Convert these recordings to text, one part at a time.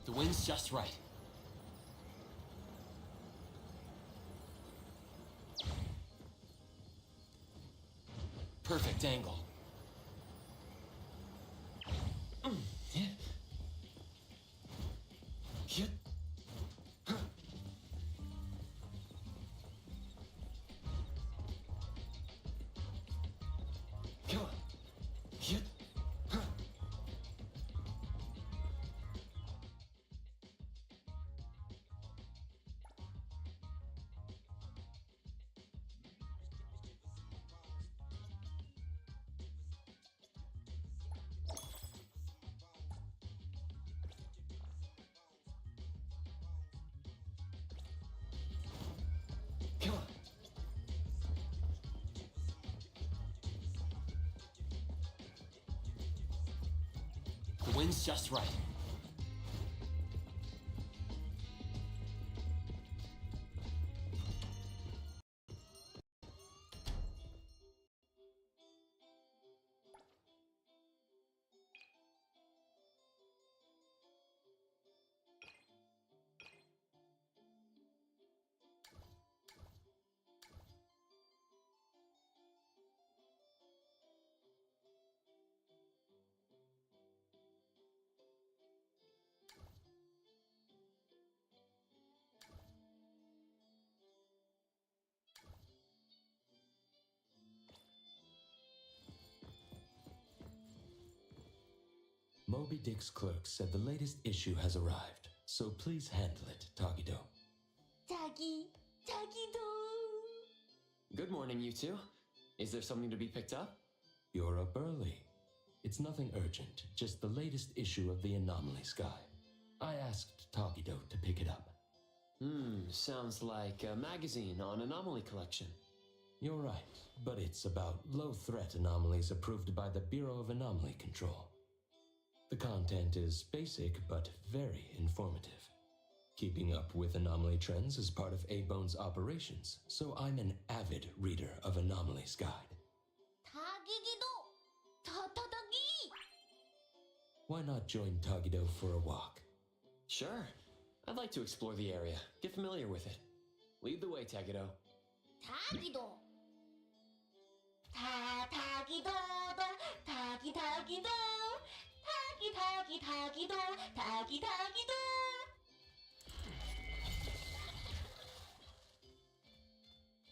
The wind's just right. Perfect angle. The wind's just right. Moby Dick's clerk said the latest issue has arrived, so please handle it, Tagido. Tagido. Good morning, you two. Is there something to be picked up? You're up early. It's nothing urgent, just the latest issue of the Anomaly Sky. I asked Tagido to pick it up. Sounds like a magazine on anomaly collection. You're right, but it's about low-threat anomalies approved by the Bureau of Anomaly Control. The content is basic, but very informative. Keeping up with anomaly trends is part of A-Bone's operations, so I'm an avid reader of Anomaly's Guide. Tagido. Tatagi. Why not join Tagido for a walk? Sure. I'd like to explore the area, get familiar with it. Lead the way, Tagido. Tagido. Tagido. Tagido. Tagido. Tagido.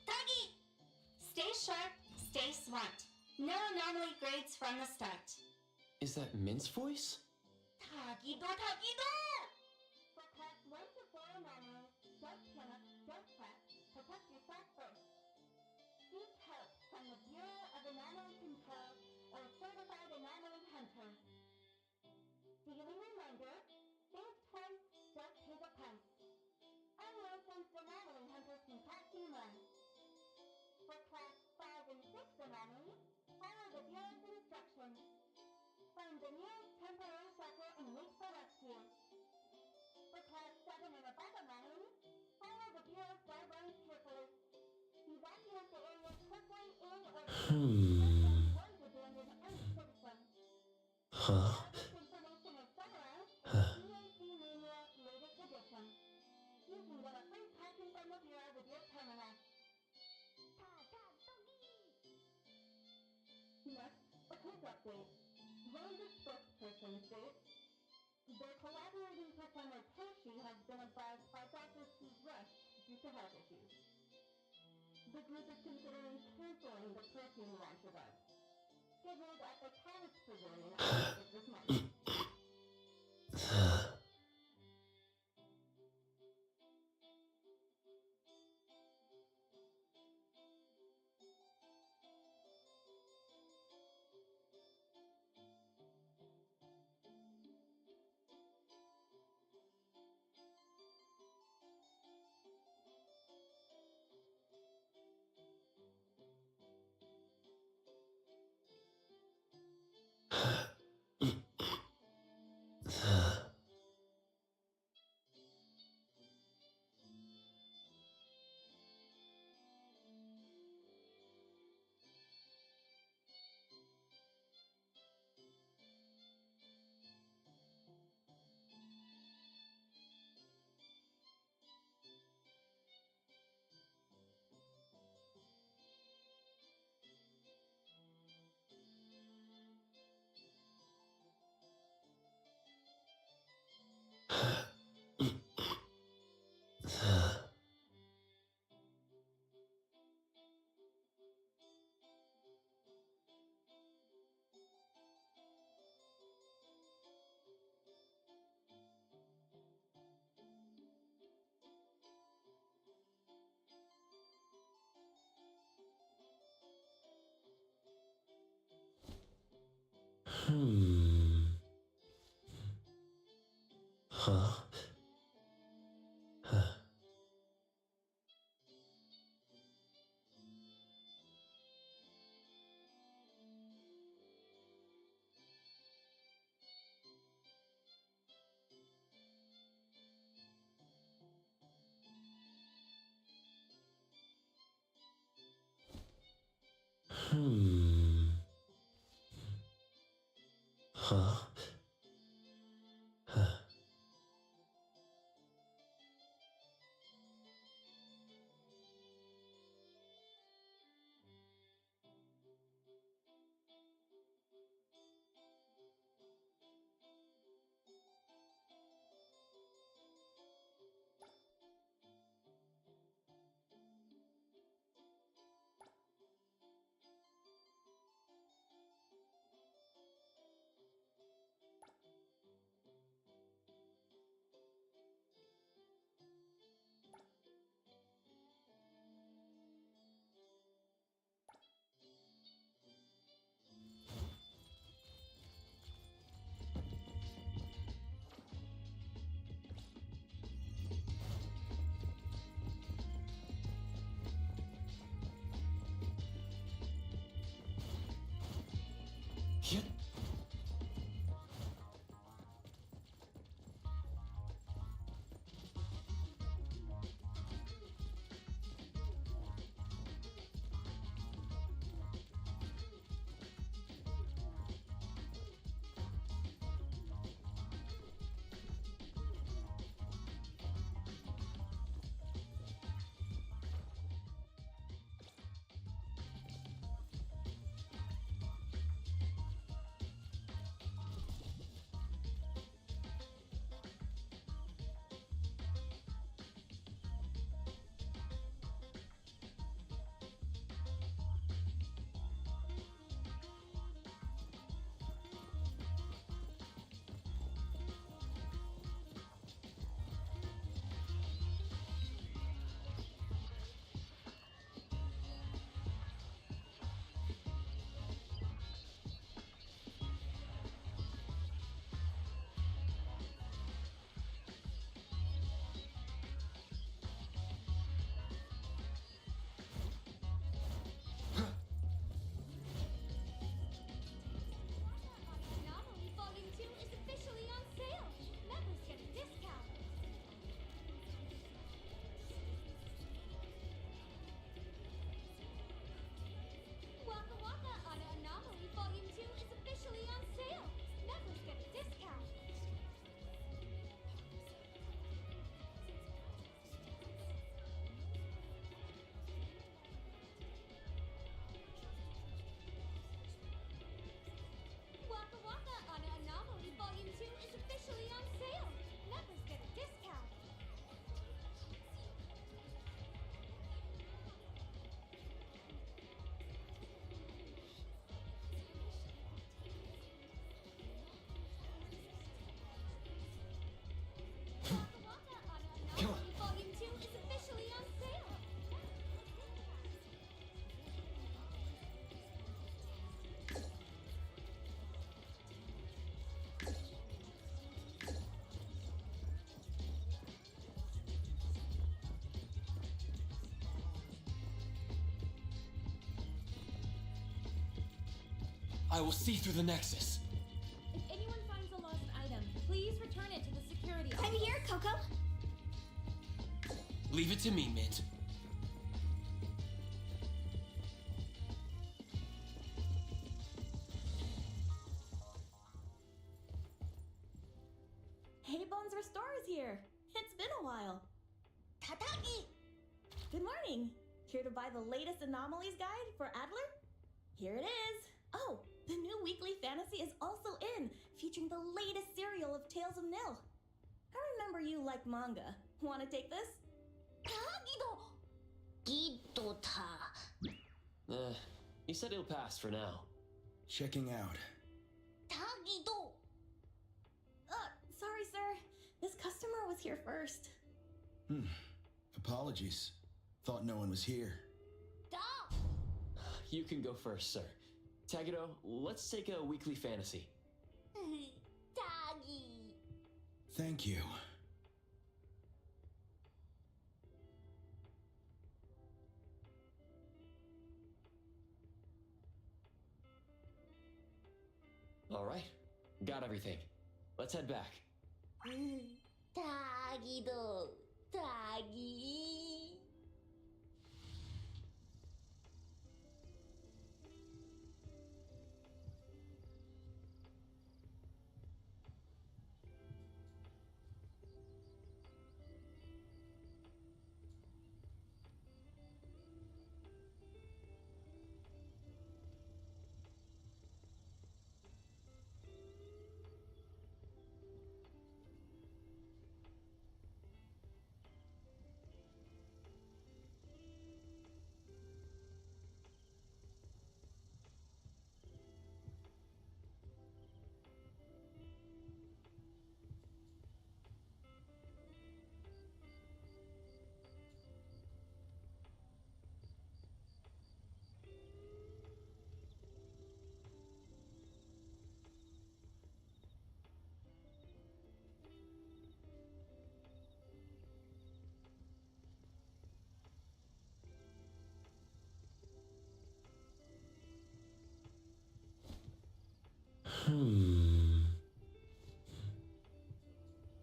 Tagi! Stay sharp, stay smart. No anomaly grades from the start. Is that Mint's voice? Tagido. For class 1 to 4 anomalies, don't panic, don't fret. Protect yourself first. Seek help from the Bureau of Anomaly Control or Certified Anomaly Hunter. Daily reminder, think twice, don't pay the price. Unlicensed anomaly hunters can catch you once. For class 5 and 6 anomalies, follow the Bureau's instructions. Find the nearest temporary shelter and wait for rescue. For class 7 and above anomalies, follow the Bureau's guidelines carefully. Evacuate the area quickly in or one's abandoned uncitizen. Huh? This information is summarized in the EAC Manual latest edition. You can get a free copy from the Bureau with your terminal. Next, a quick update. Ranger's spokesperson states, their collaborating performer Toshi has been advised by doctors to rest due to health issues. The group is considering canceling the protein launch event, scheduled at the Talus Pavilion on August this month. Huh? Huh. Huh? Huh. Yep. Anomaly Volume 2 is officially on sale. Members get a discount. Waka Waka on Anomaly Volume 2 is officially on sale. Members get a discount. Waka Waka on Anomaly Volume 2 is officially on sale. Members get a discount. Waka Waka on Anomaly Volume 2 is officially on sale. I will see through the Nexus. If anyone finds a lost item, please return it to the security I'm office. here, Coco. Leave it to me, Mint. Hey, Bones Restore is here. It's been a while. Tataki. Good morning. Here to buy the latest anomalies guide for Adler? Here it is. Oh, the new weekly fantasy is also in, featuring the latest serial of Tales of Nil. I remember you like manga. Want to take this? He said he'll pass for now. Checking out. Sorry, sir. This customer was here first. Apologies. Thought no one was here. You can go first, sir. Tagedo, let's take a weekly fantasy. Doggy. Thank you. All right, got everything. Let's head back. Doggy. Doggy.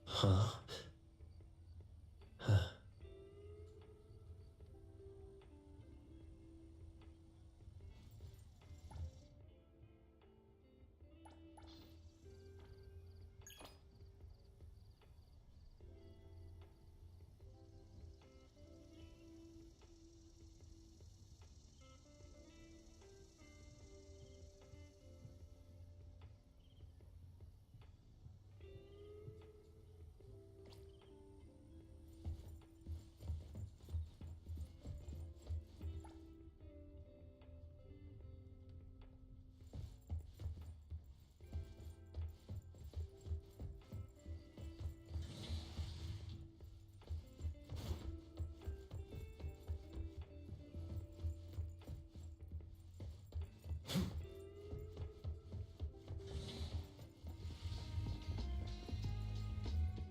Huh?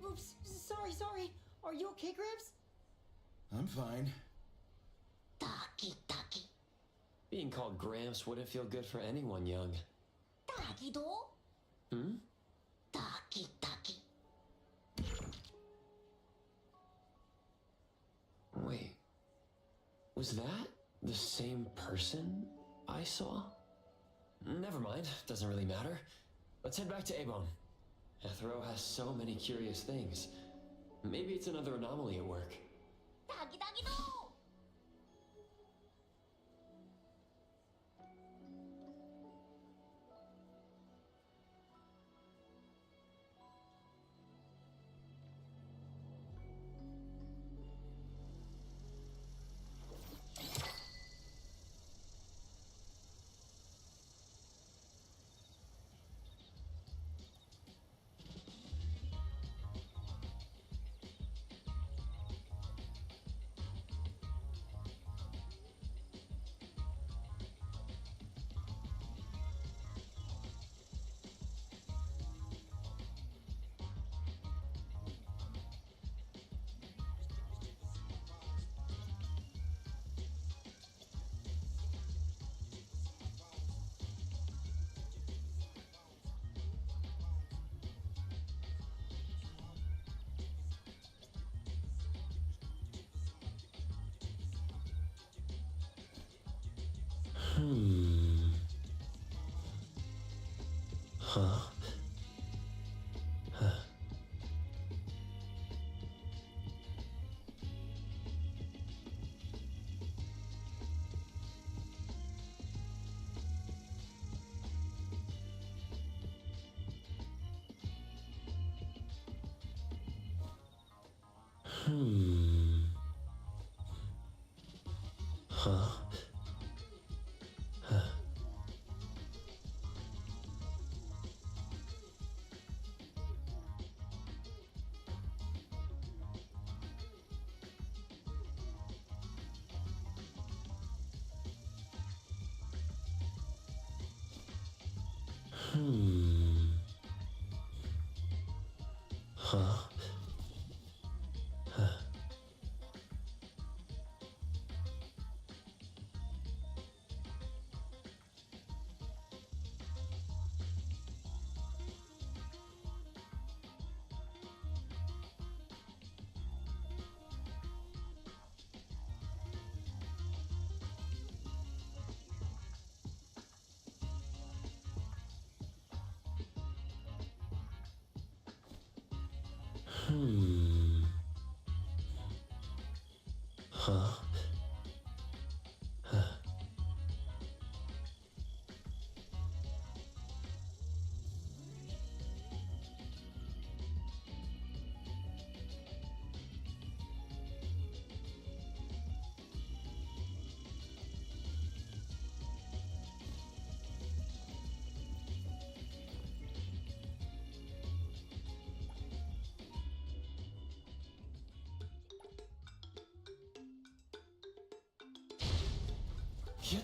Oops, sorry. Are you okay, Gramps? I'm fine. Doggy. Being called Gramps wouldn't feel good for anyone young. Doggy do. Hmm? Doggy. Wait. Was that the same person I saw? Never mind, doesn't really matter. Let's head back to Abon. Ethro has so many curious things. Maybe it's another anomaly at work. Doggy do. Huh? Huh? Huh? Huh. Huh? Huh. Hit.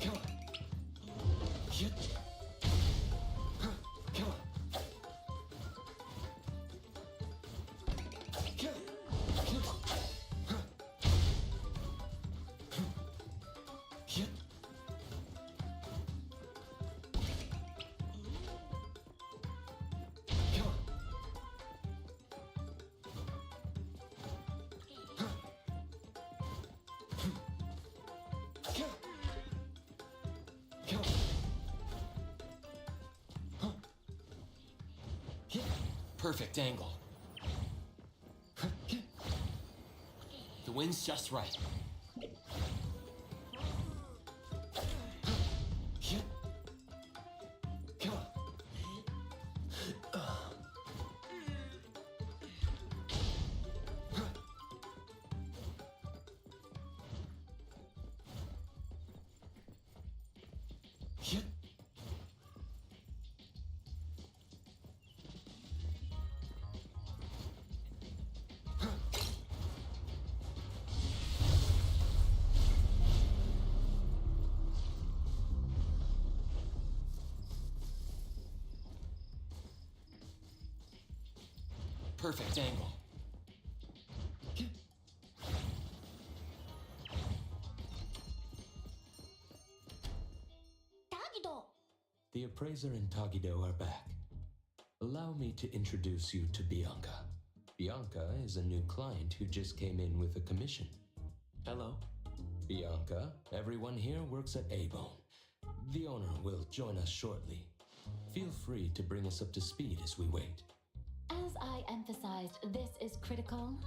Come on. Hit. Huh. Come on. Kill. Kill. Huh. Hit. Come on. Kill. Kill. Huh. Hit. Perfect angle. Huh. Hit. The wind's just right. Hit. Come on. Hit. Perfect angle. Tagido! The appraiser and Tagido are back. Allow me to introduce you to Bianca. Bianca is a new client who just came in with a commission. Hello. Bianca, everyone here works at A-Bone. The owner will join us shortly. Feel free to bring us up to speed as we wait. As I emphasized, this is critical.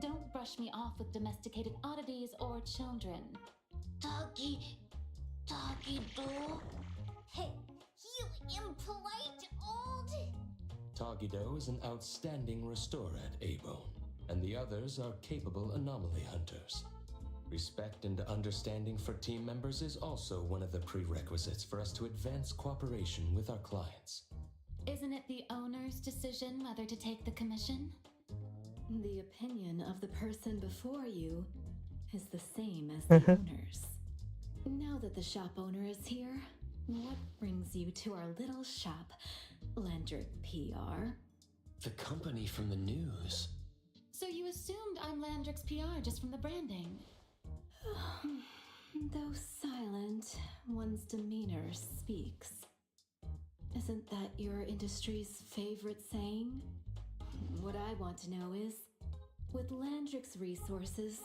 Don't brush me off with domesticated oddities or children. Tagido? Hey, you impolite old... Tagido is an outstanding restorer at A-Bone, and the others are capable anomaly hunters. Respect and understanding for team members is also one of the prerequisites for us to advance cooperation with our clients. Isn't it the owner's decision whether to take the commission? The opinion of the person before you is the same as the owner's. Now that the shop owner is here, what brings you to our little shop, Landrick PR? The company from the news. So you assumed I'm Landrick's PR just from the branding? Though silent, one's demeanor speaks. Isn't that your industry's favorite saying? What I want to know is, with Landrick's resources,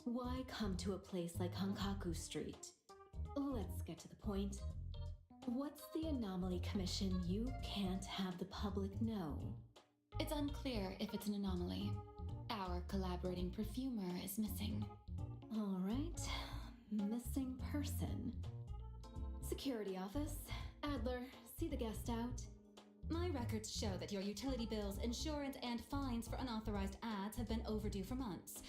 why come to a place like Hankaku Street? Let's get to the point. What's the anomaly commission you can't have the public know? It's unclear if it's an anomaly. Our collaborating perfumer is missing. All right, missing person. Security office. Adler, see the guest out. My records show that your utility bills, insurance, and fines for unauthorized ads have been overdue for months.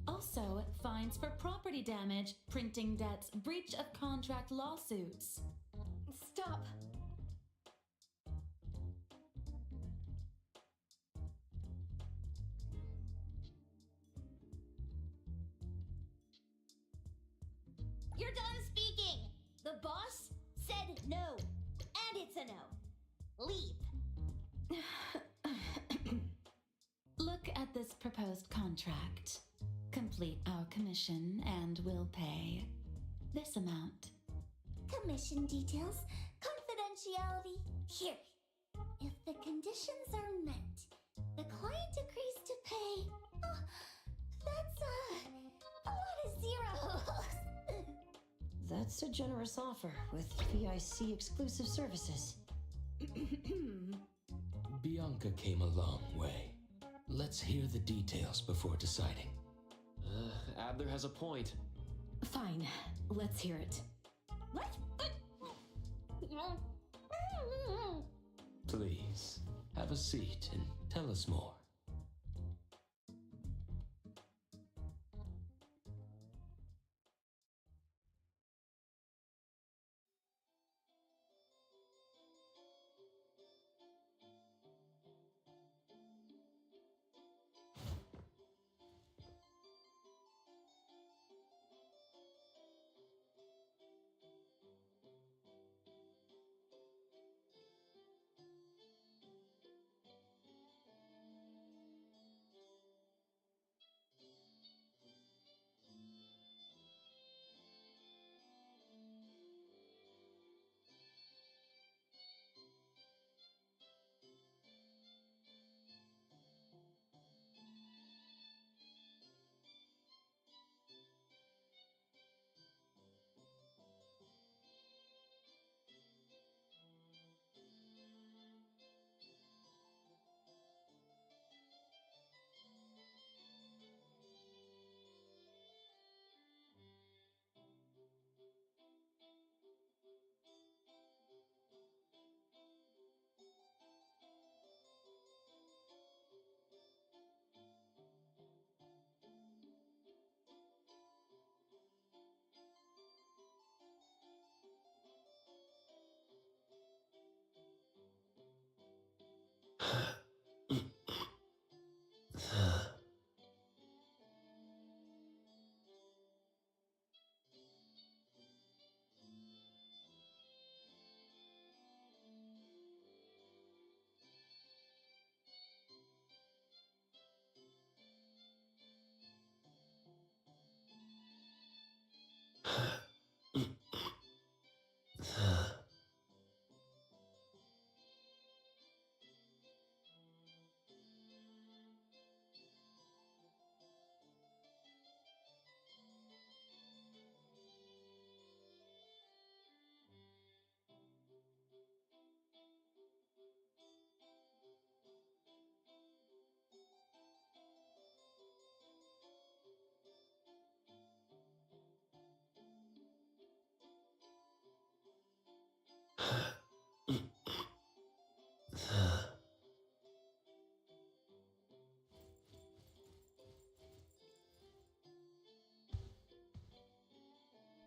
Also, fines for property damage, printing debts, breach of contract lawsuits. Stop! You're done speaking! The boss said no. And it's a no. Leave. Look at this proposed contract. Complete our commission and we'll pay this amount. Commission details, confidentiality. Here. If the conditions are met, the client agrees to pay. Oh, that's a lot of zeros. That's a generous offer with VIC exclusive services. Bianca came a long way. Let's hear the details before deciding. Adler has a point. Fine, let's hear it. What? Please, have a seat and tell us more.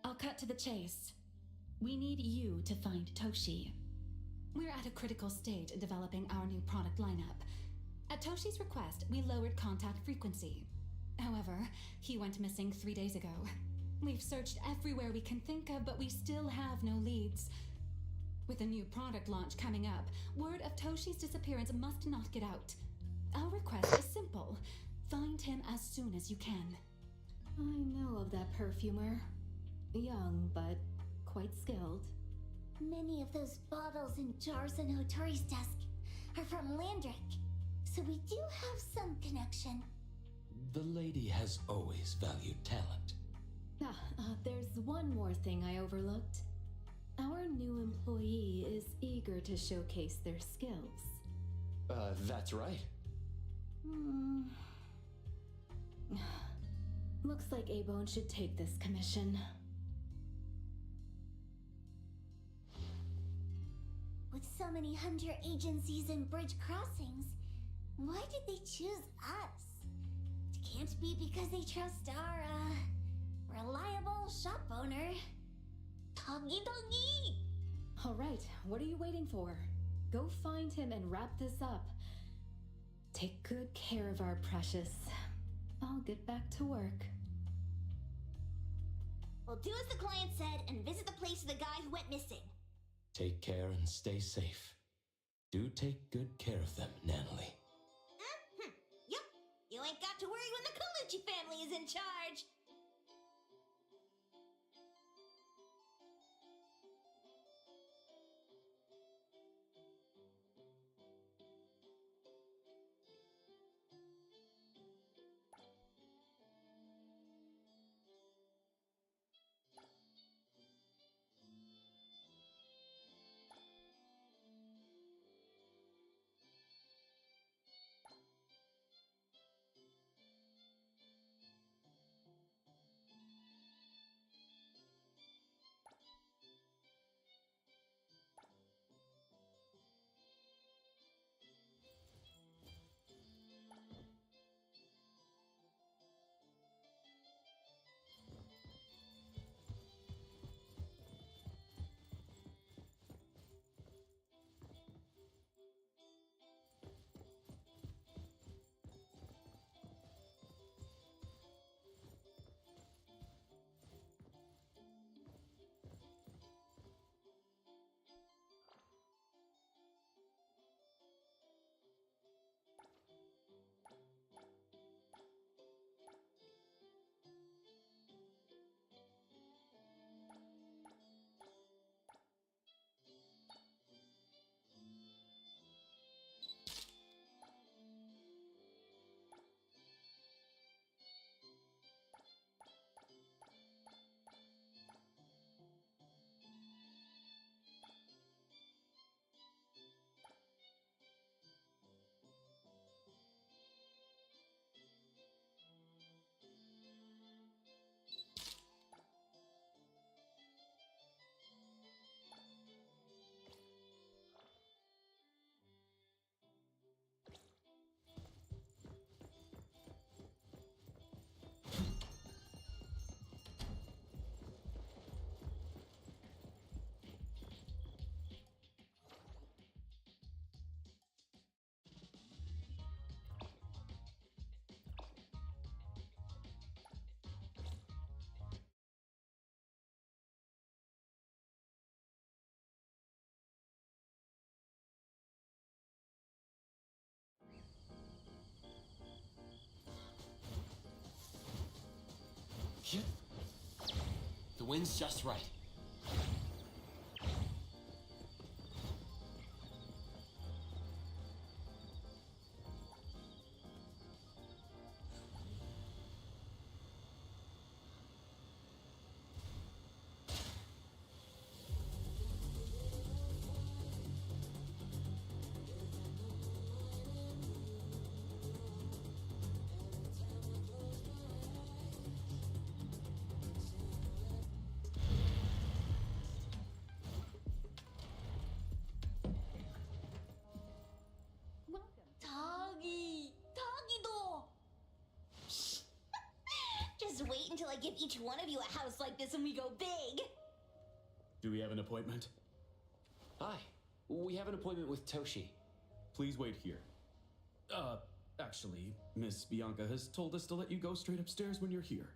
I'll cut to the chase. We need you to find Toshi. We're at a critical stage in developing our new product lineup. At Toshi's request, we lowered contact frequency. However, he went missing 3 days ago. We've searched everywhere we can think of, but we still have no leads. With a new product launch coming up, word of Toshi's disappearance must not get out. Our request is simple. Find him as soon as you can. I know of that perfumer. Young, but quite skilled. Many of those bottles and jars on Hotori's desk are from Landrick, so we do have some connection. The lady has always valued talent. There's one more thing I overlooked. Our new employee is eager to showcase their skills. That's right. Looks like A-Bone should take this commission. With so many hunter agencies and bridge crossings, why did they choose us? It can't be because they trust our, reliable shop owner. Doggy doggy! All right, what are you waiting for? Go find him and wrap this up. Take good care of our precious. I'll get back to work. We'll do as the client said and visit the place of the guy who went missing. Take care and stay safe. Do take good care of them, Natalie. Yep. You ain't got to worry when the Colucci family is in charge. The wind's just right. Just wait until I give each one of you a house like this and we go big. Do we have an appointment? Hi. We have an appointment with Toshi. Please wait here. Actually, Miss Bianca has told us to let you go straight upstairs when you're here.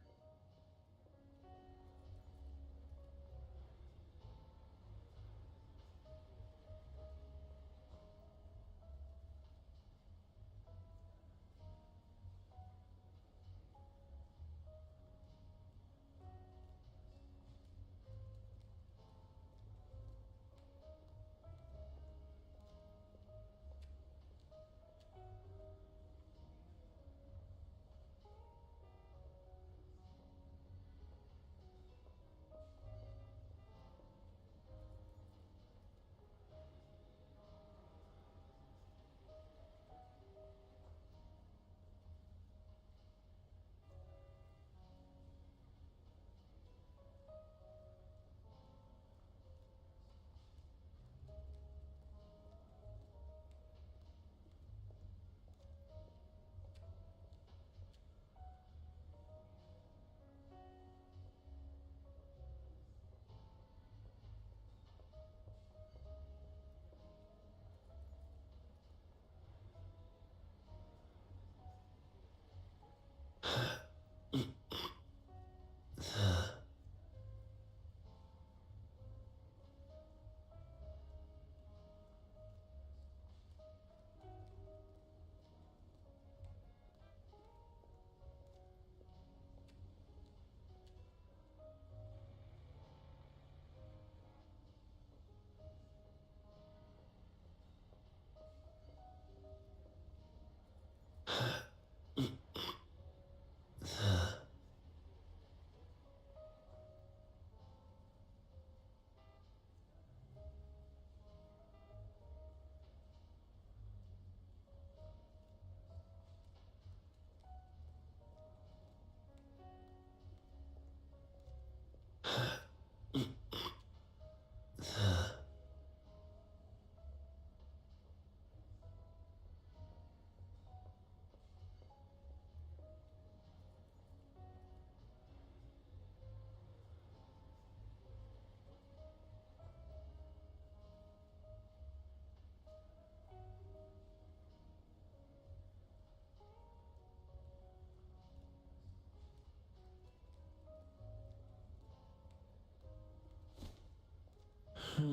Huh?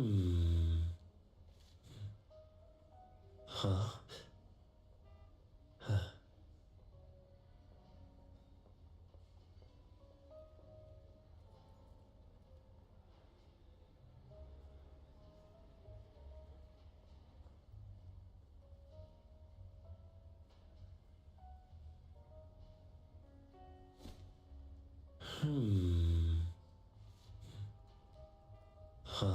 Huh?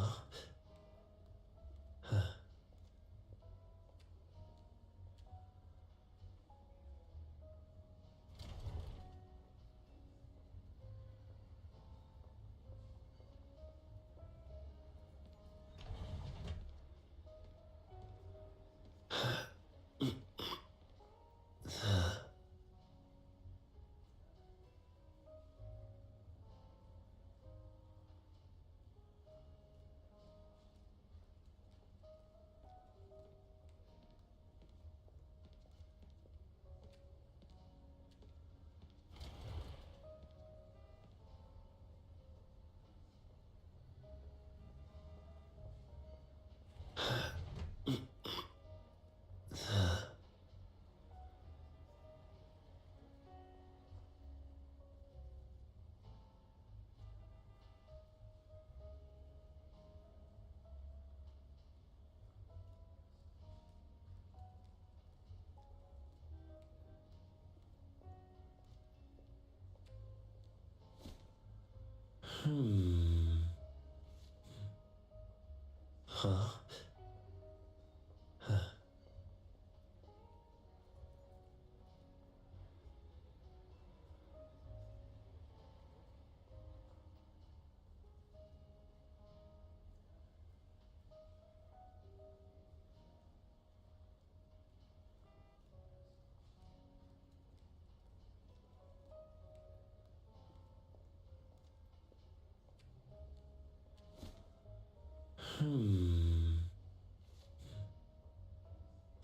Huh?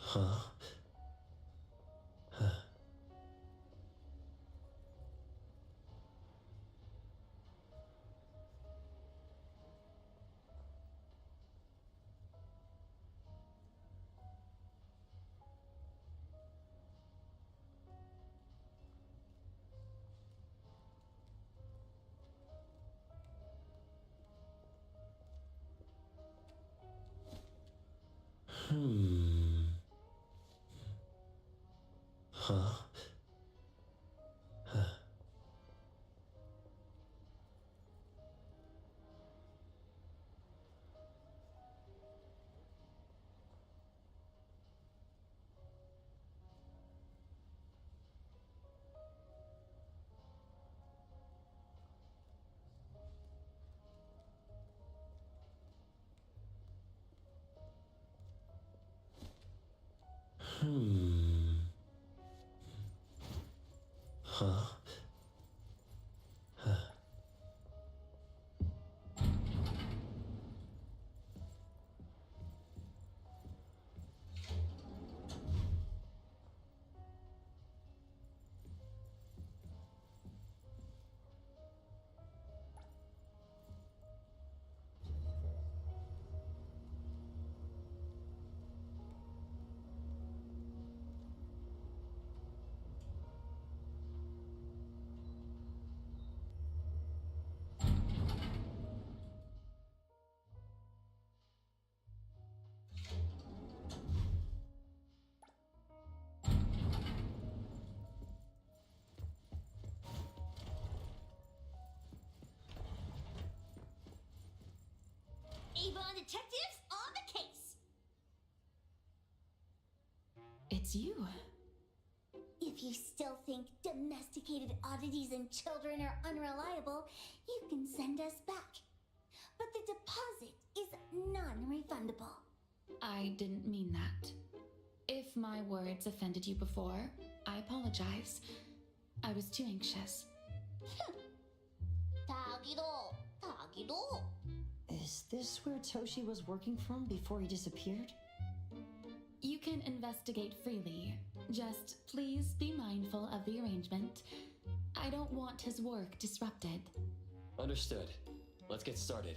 Huh? Huh? Huh? Avon detectives on the case. It's you. If you still think domesticated oddities and children are unreliable, you can send us back. But the deposit is non-refundable. I didn't mean that. If my words offended you before, I apologize. I was too anxious. Tagido. Is this where Toshi was working from before he disappeared? You can investigate freely. Just please be mindful of the arrangement. I don't want his work disrupted. Understood. Let's get started.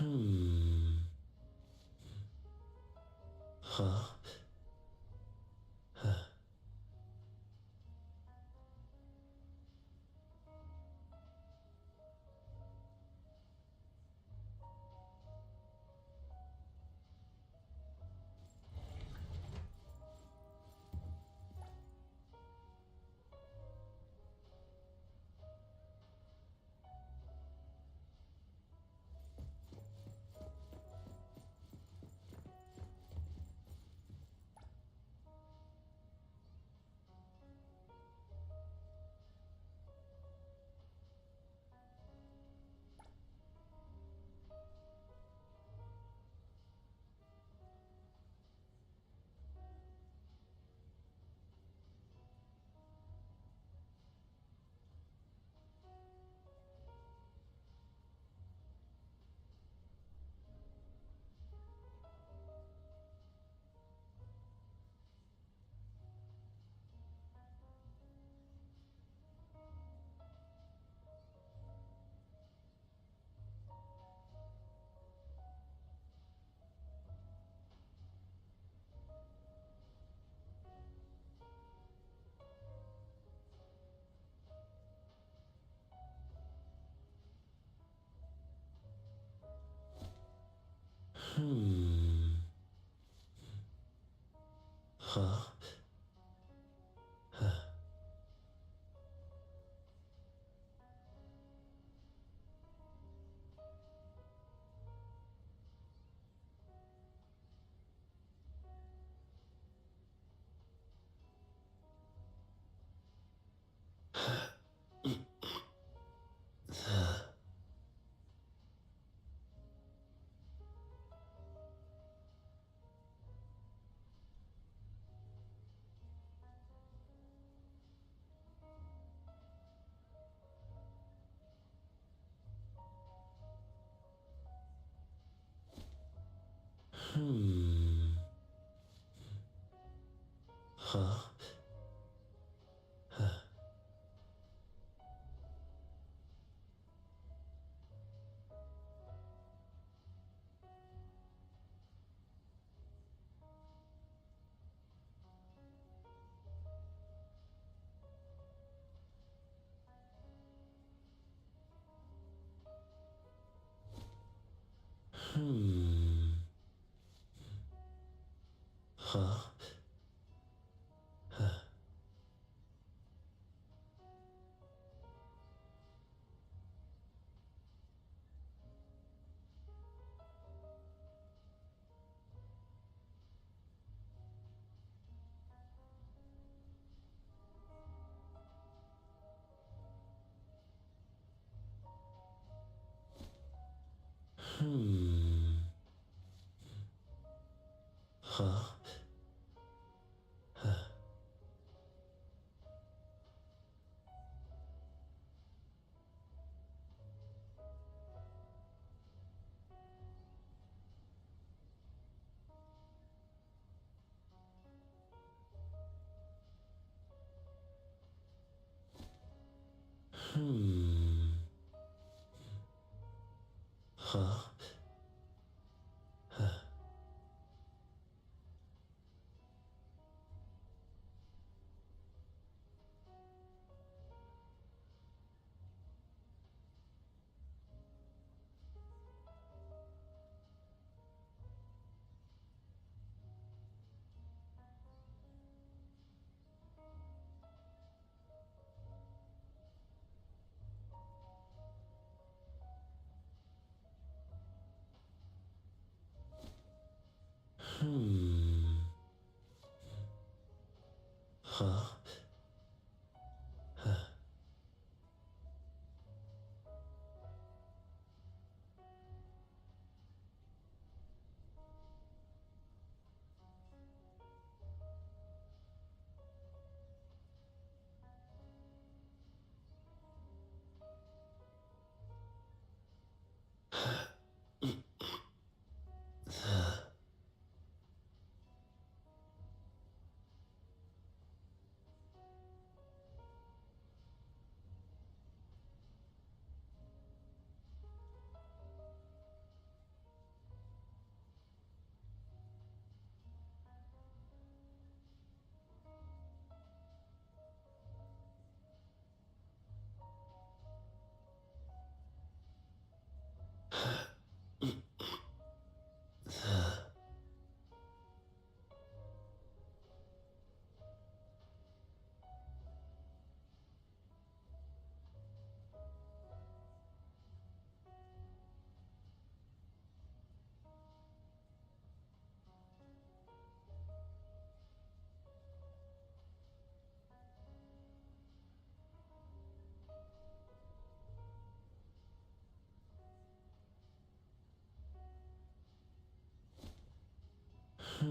Huh? Huh? Huh? Huh? Huh? Huh? Huh? Huh?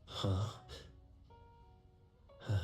Huh? Huh?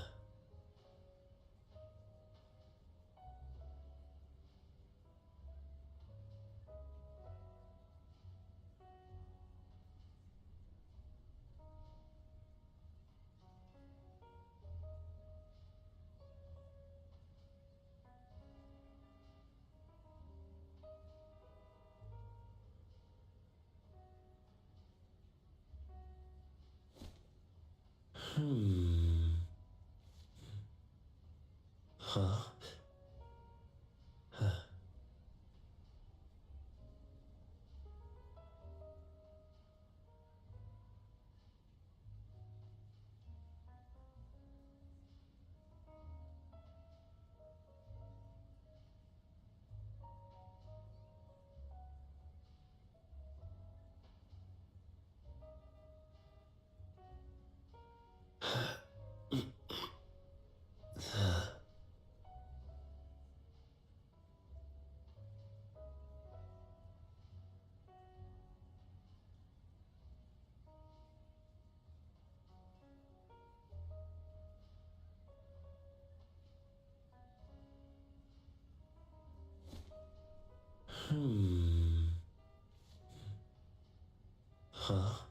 Huh?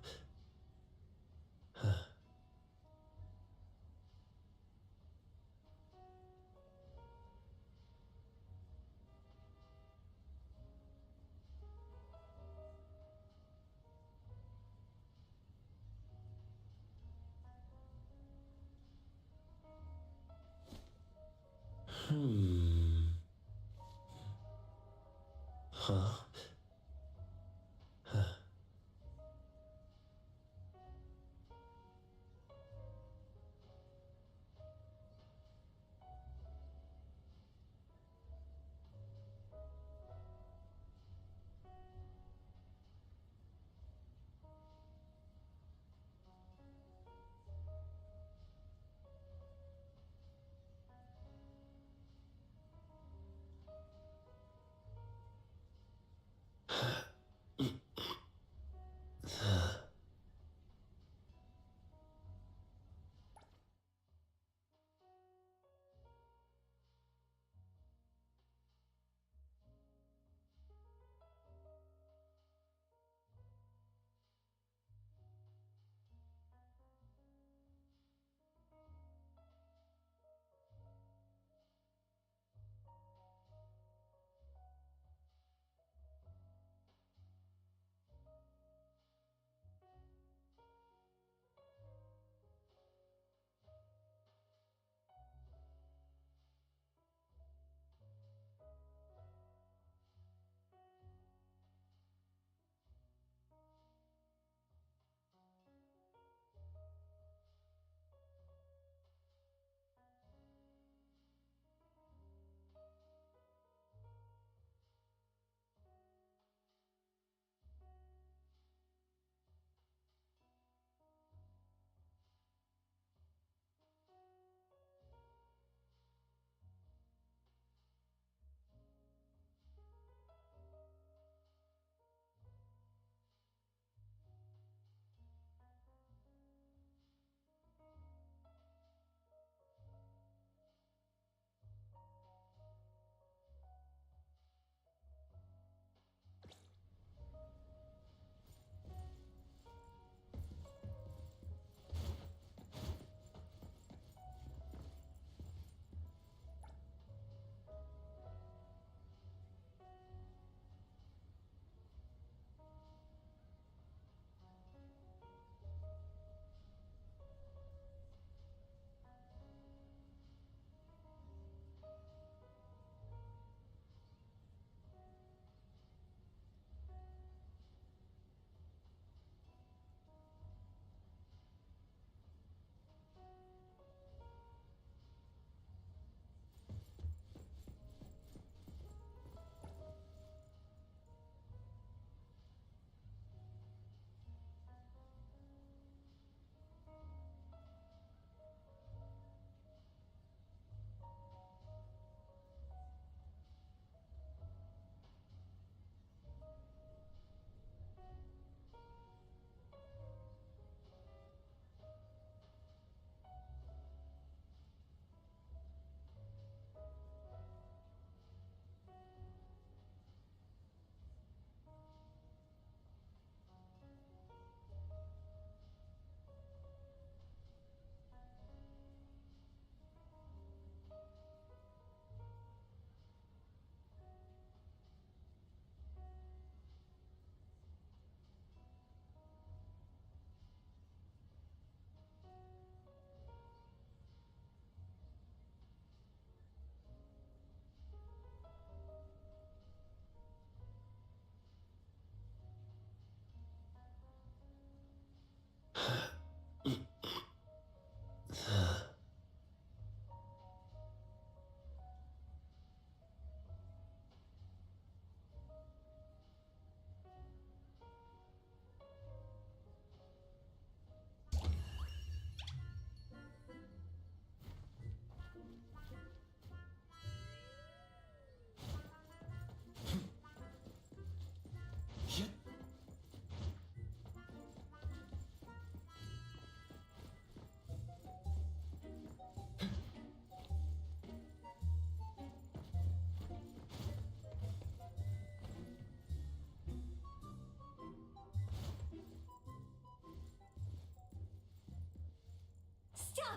Huh?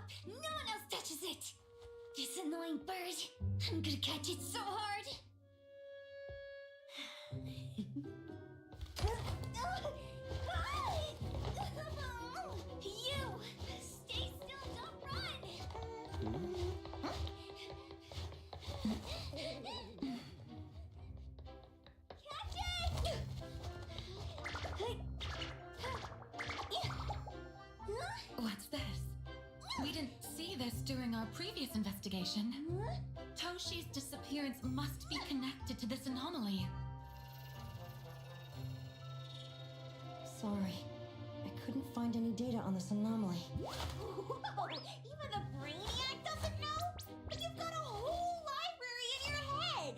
up! No one else touches it! This annoying bird. I'm gonna catch it so hard. You! Stay still, don't run! Catch it! What's this? We didn't see this during our previous investigation. Toshi's disappearance must be connected to this anomaly. Sorry. I couldn't find any data on this anomaly. Whoa, even the brainiac doesn't know? But you've got a whole library in your head!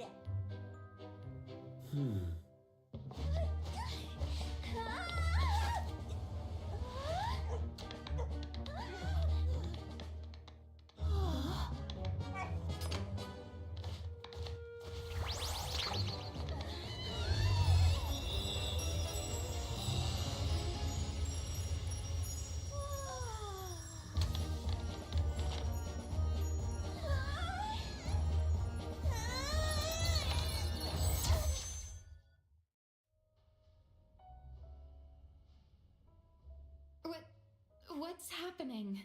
What's happening?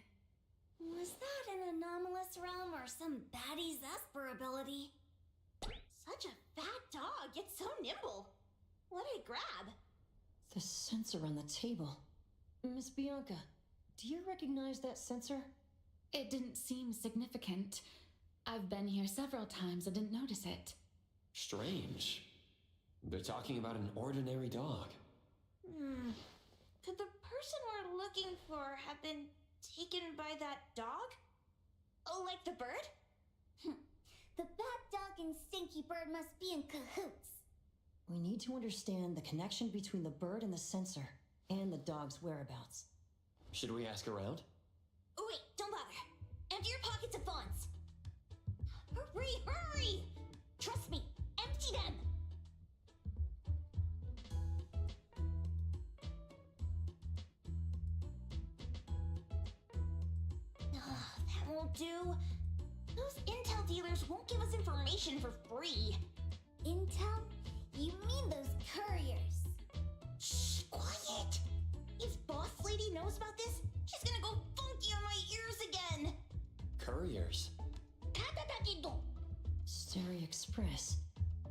Was that an anomalous realm or some baddie's Esper ability? Such a fat dog, yet so nimble. What'd I grab? The sensor on the table. Miss Bianca, do you recognize that sensor? It didn't seem significant. I've been here several times and didn't notice it. Strange. They're talking about an ordinary dog. Could the person we're looking for have been taken by that dog? Oh, like the bird? The bad dog and stinky bird must be in cahoots. We need to understand the connection between the bird and the sensor, and the dog's whereabouts. Should we ask around? Oh, wait, don't bother. Empty your pockets of funds. Hurry, hurry! Trust me, empty them! That won't do. Those intel dealers won't give us information for free. Intel? You mean those couriers? Shh, quiet! If Boss Lady knows about this, she's gonna go funky on my ears again. Couriers. Stary Express.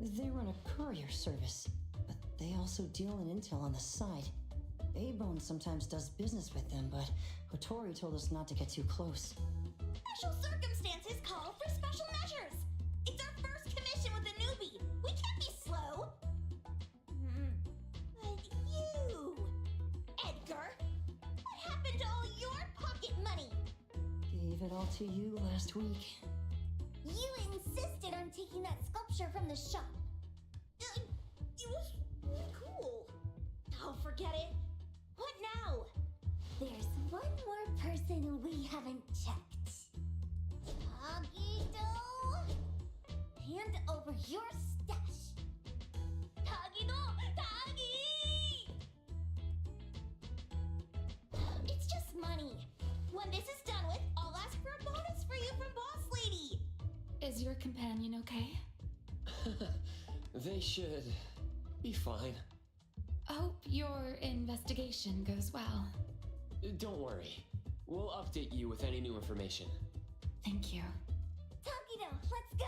They run a courier service, but they also deal in intel on the side. A-Bone sometimes does business with them, but Hotori told us not to get too close. Special circumstances call for special measures. It's our first commission with a newbie. We can't be slow. But you, Edgar, what happened to all your pocket money? Gave it all to you last week. You insisted on taking that sculpture from the shop. It was really cool. Oh, forget it. What now? There's one more person we haven't checked. Tagido! Hand over your stash. Tagido! Tagi! It's just money. When this is done with, I'll ask for a bonus for you from Boss Lady. Is your companion okay? They should be fine. Hope your investigation goes well. Don't worry. We'll update you with any new information. Thank you. Tagido, let's go.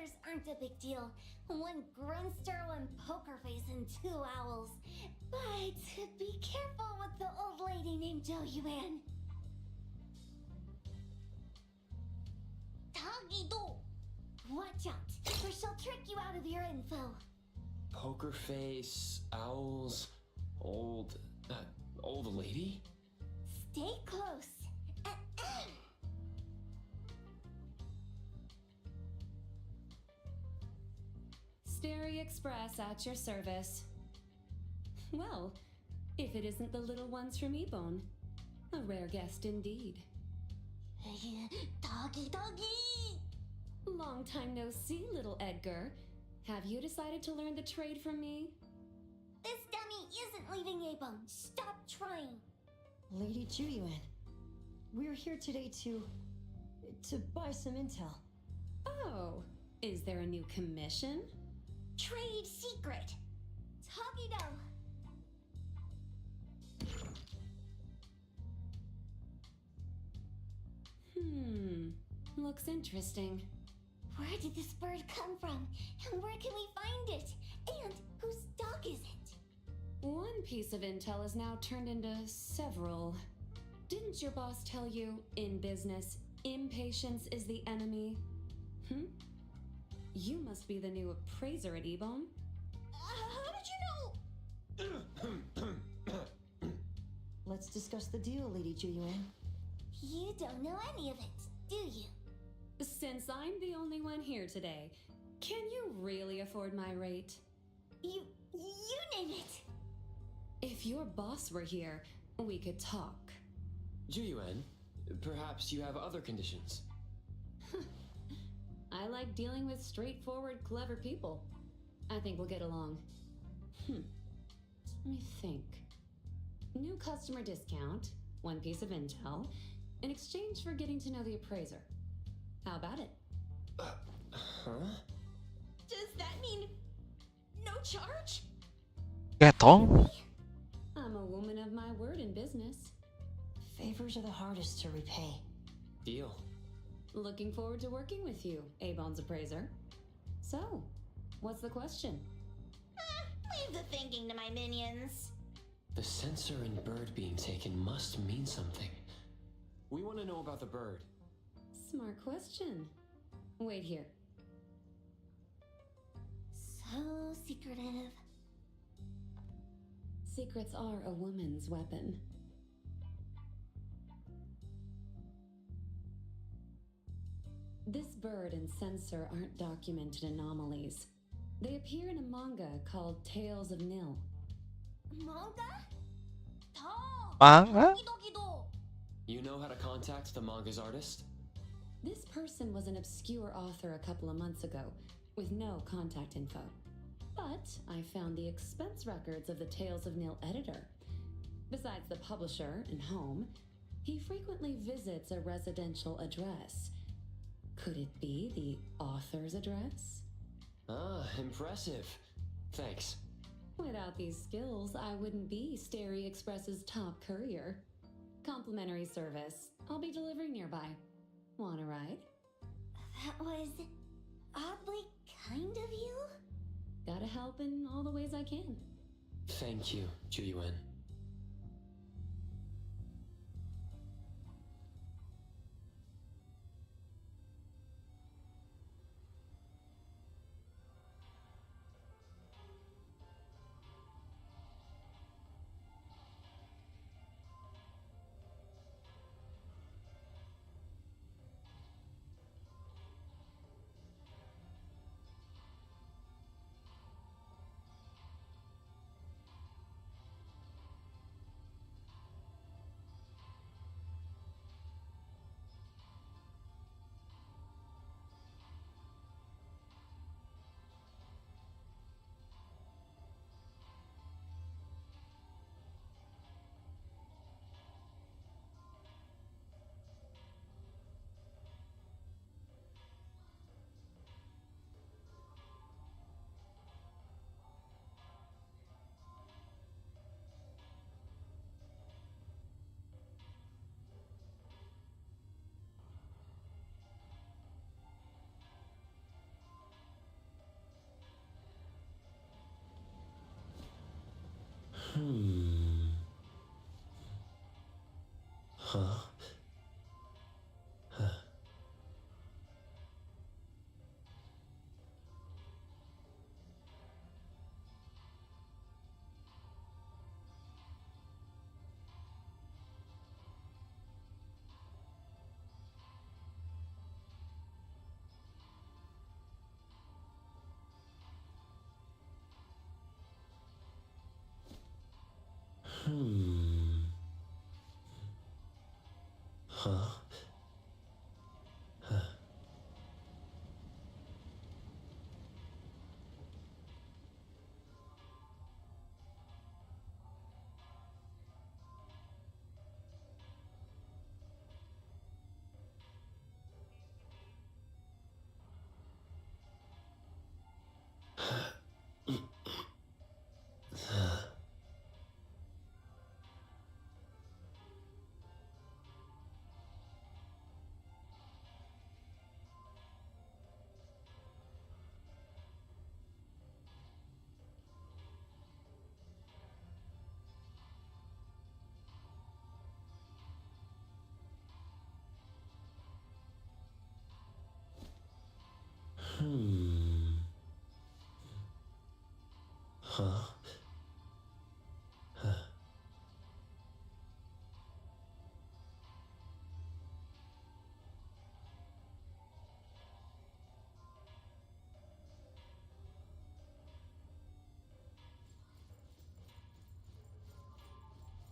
others aren't a big deal. One grunster, one poker face, and two owls. But be careful with the old lady named Jo Yuan. Tagido! Watch out, or she'll trick you out of your info. Poker face, owls, old lady? Stay close. Stary Express at your service. Well, if it isn't the little ones from Ebone, a rare guest indeed. Doggy, doggy! Long time no see, little Edgar. Have you decided to learn the trade from me? This dummy isn't leaving Abon. Stop trying. Lady Juyuan, we're here today to buy some intel. Oh, is there a new commission? Trade secret. Tagido. Looks interesting. Where did this bird come from? And where can we find it? And whose dog is it? One piece of intel is now turned into several. Didn't your boss tell you, in business, impatience is the enemy? You must be the new appraiser at Ebone. How did you know? Let's discuss the deal, Lady Juyuan. You don't know any of it, do you? Since I'm the only one here today, can you really afford my rate? You name it. If your boss were here, we could talk. Juyuan, perhaps you have other conditions. I like dealing with straightforward, clever people. I think we'll get along. Let me think. New customer discount, one piece of intel, in exchange for getting to know the appraiser. How about it? Does that mean no charge? Getong? I'm a woman of my word in business. Favors are the hardest to repay. Deal. Looking forward to working with you, Abone's appraiser. So, what's the question? Leave the thinking to my minions. The sensor and bird being taken must mean something. We want to know about the bird. Smart question. Wait here. So secretive. Secrets are a woman's weapon. This bird and sensor aren't documented anomalies. They appear in a manga called Tales of Nil. Manga? Manga? You know how to contact the manga's artist? This person was an obscure author a couple of months ago, with no contact info. But I found the expense records of the Tales of Nil editor. Besides the publisher and home, he frequently visits a residential address. Could it be the author's address? Ah, impressive. Thanks. Without these skills, I wouldn't be Stary Express's top courier. Complimentary service. I'll be delivering nearby. Want a ride? That was oddly kind of you. Gotta help in all the ways I can. Thank you, Juyuan. Huh? Huh? Huh?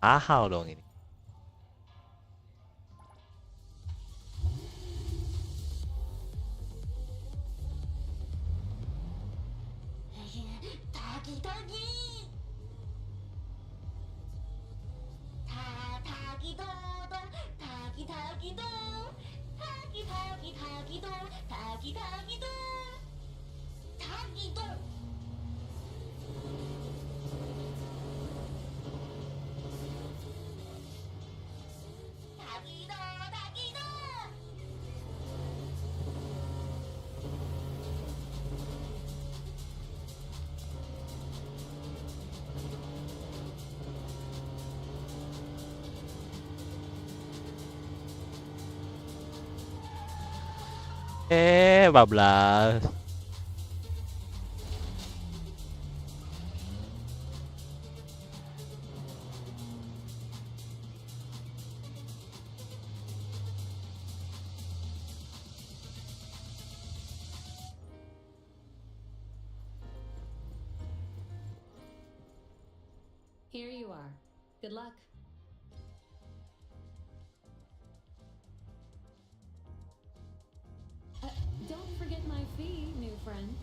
Mahal dong ini. Tagi tagi. Tagi do do. Tagi tagi do. Tagi tagi tagi do. Tagi tagi do. Tagi do. Tagi do. Tagi do. Bablas. Here you are. Good luck. Don't forget my fee, new friend.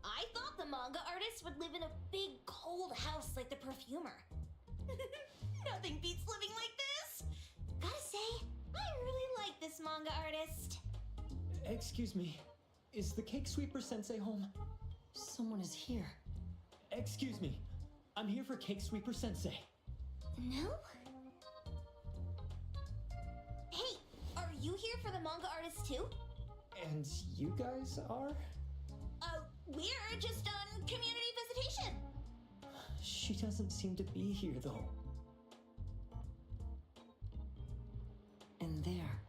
I thought the manga artist would live in a big cold house like the perfumer. Nothing beats living like this. Gotta say, I really like this manga artist. Excuse me. Is the cake sweeper sensei home? Someone is here. Excuse me. I'm here for cake sweeper sensei. No? Hey, are you here for the manga artist too? And you guys are? We're just on community visitation. She doesn't seem to be here though. And there.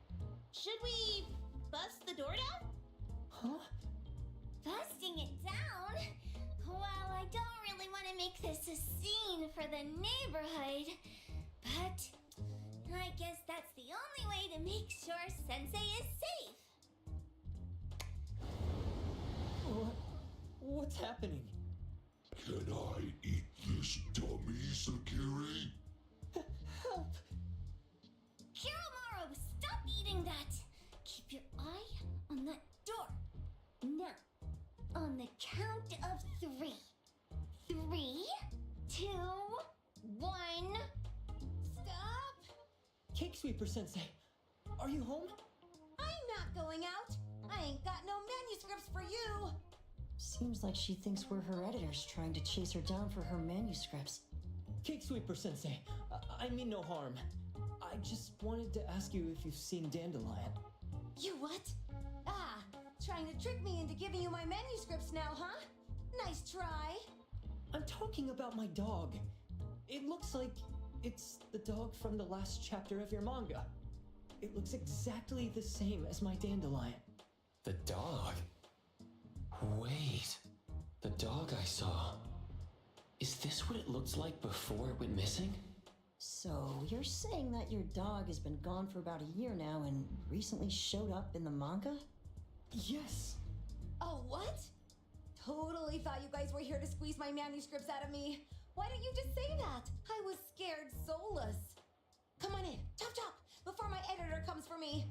Should we bust the door down? Huh? Busting it down? Well, I don't really want to make this a scene for the neighborhood, but I guess that's the only way to make sure Sensei is safe. What's happening? Can I eat this dummy, Sakiri? Help! Kiromaru, stop eating that! Keep your eye on that door. Now, on the count of 3. 3, 2, 1. Stop! Cake sweeper sensei, are you home? I'm not going out. I ain't got no manuscripts for you. Seems like she thinks we're her editors trying to chase her down for her manuscripts. Cake sweeper sensei, I mean no harm. I just wanted to ask you if you've seen Dandelion. You what? Ah, trying to trick me into giving you my manuscripts now, huh? Nice try. I'm talking about my dog. It looks like it's the dog from the last chapter of your manga. It looks exactly the same as my Dandelion. The dog? Wait. The dog I saw. Is this what it looked like before it went missing? So, you're saying that your dog has been gone for about a year now and recently showed up in the manga? Yes! Oh, what? Totally thought you guys were here to squeeze my manuscripts out of me. Why didn't you just say that? I was scared soulless. Come on in, chop chop, before my editor comes for me.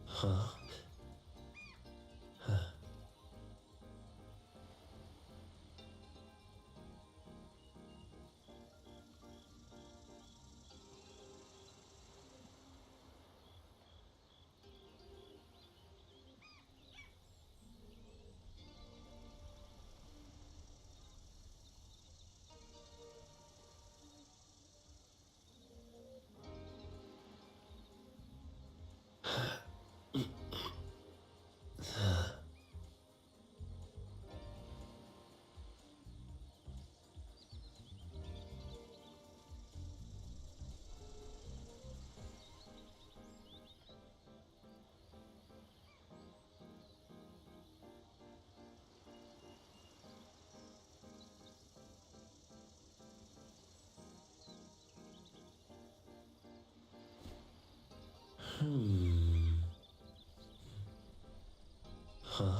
Huh? Huh?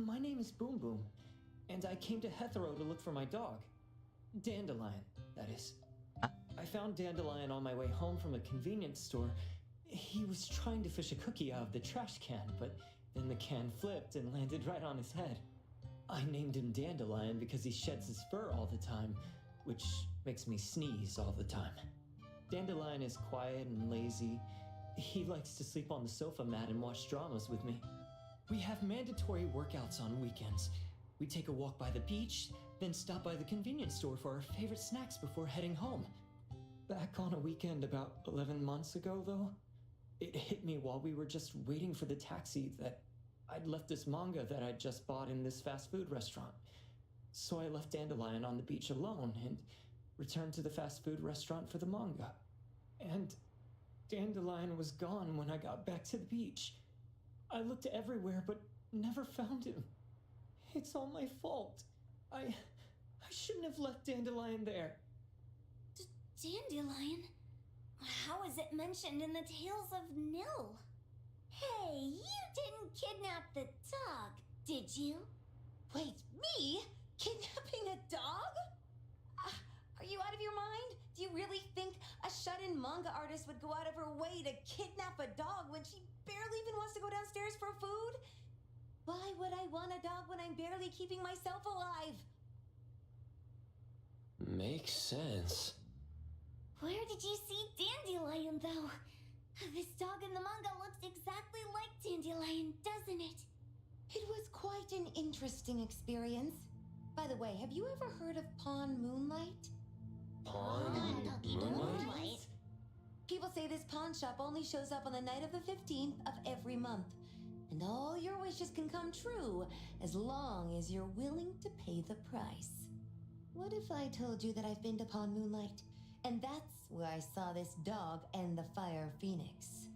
My name is Boom Boom, and I came to Hethero to look for my dog. Dandelion, that is. I found Dandelion on my way home from a convenience store. He was trying to fish a cookie out of the trash can, but then the can flipped and landed right on his head. I named him Dandelion because he sheds his fur all the time, which makes me sneeze all the time. Dandelion is quiet and lazy. He likes to sleep on the sofa mat and watch dramas with me. We have mandatory workouts on weekends. We take a walk by the beach, then stop by the convenience store for our favorite snacks before heading home. Back on a weekend about 11 months ago, though, it hit me while we were just waiting for the taxi that I'd left this manga that I'd just bought in this fast food restaurant. So I left Dandelion on the beach alone and returned to the fast food restaurant for the manga. And Dandelion was gone when I got back to the beach. I looked everywhere but never found him. It's all my fault. I shouldn't have left Dandelion there. Dandelion? How is it mentioned in the Tales of Nil? Hey, you didn't kidnap the dog, did you? Wait, me? Kidnapping a dog? Are you out of your mind? Do you really think a shut-in manga artist would go out of her way to kidnap a dog when she barely even wants to go downstairs for food? Why would I want a dog when I'm barely keeping myself alive? Makes sense. Where did you see Dandelion, though? This dog in the manga looks exactly like Dandelion, doesn't it? It was quite an interesting experience. By the way, have you ever heard of Pawn Moonlight? Pawn Moonlight? People say this pawn shop only shows up on the night of the 15th of every month. And all your wishes can come true as long as you're willing to pay the price. What if I told you that I've been to Pawn Moonlight? And that's where I saw this dog and the Fire Phoenix.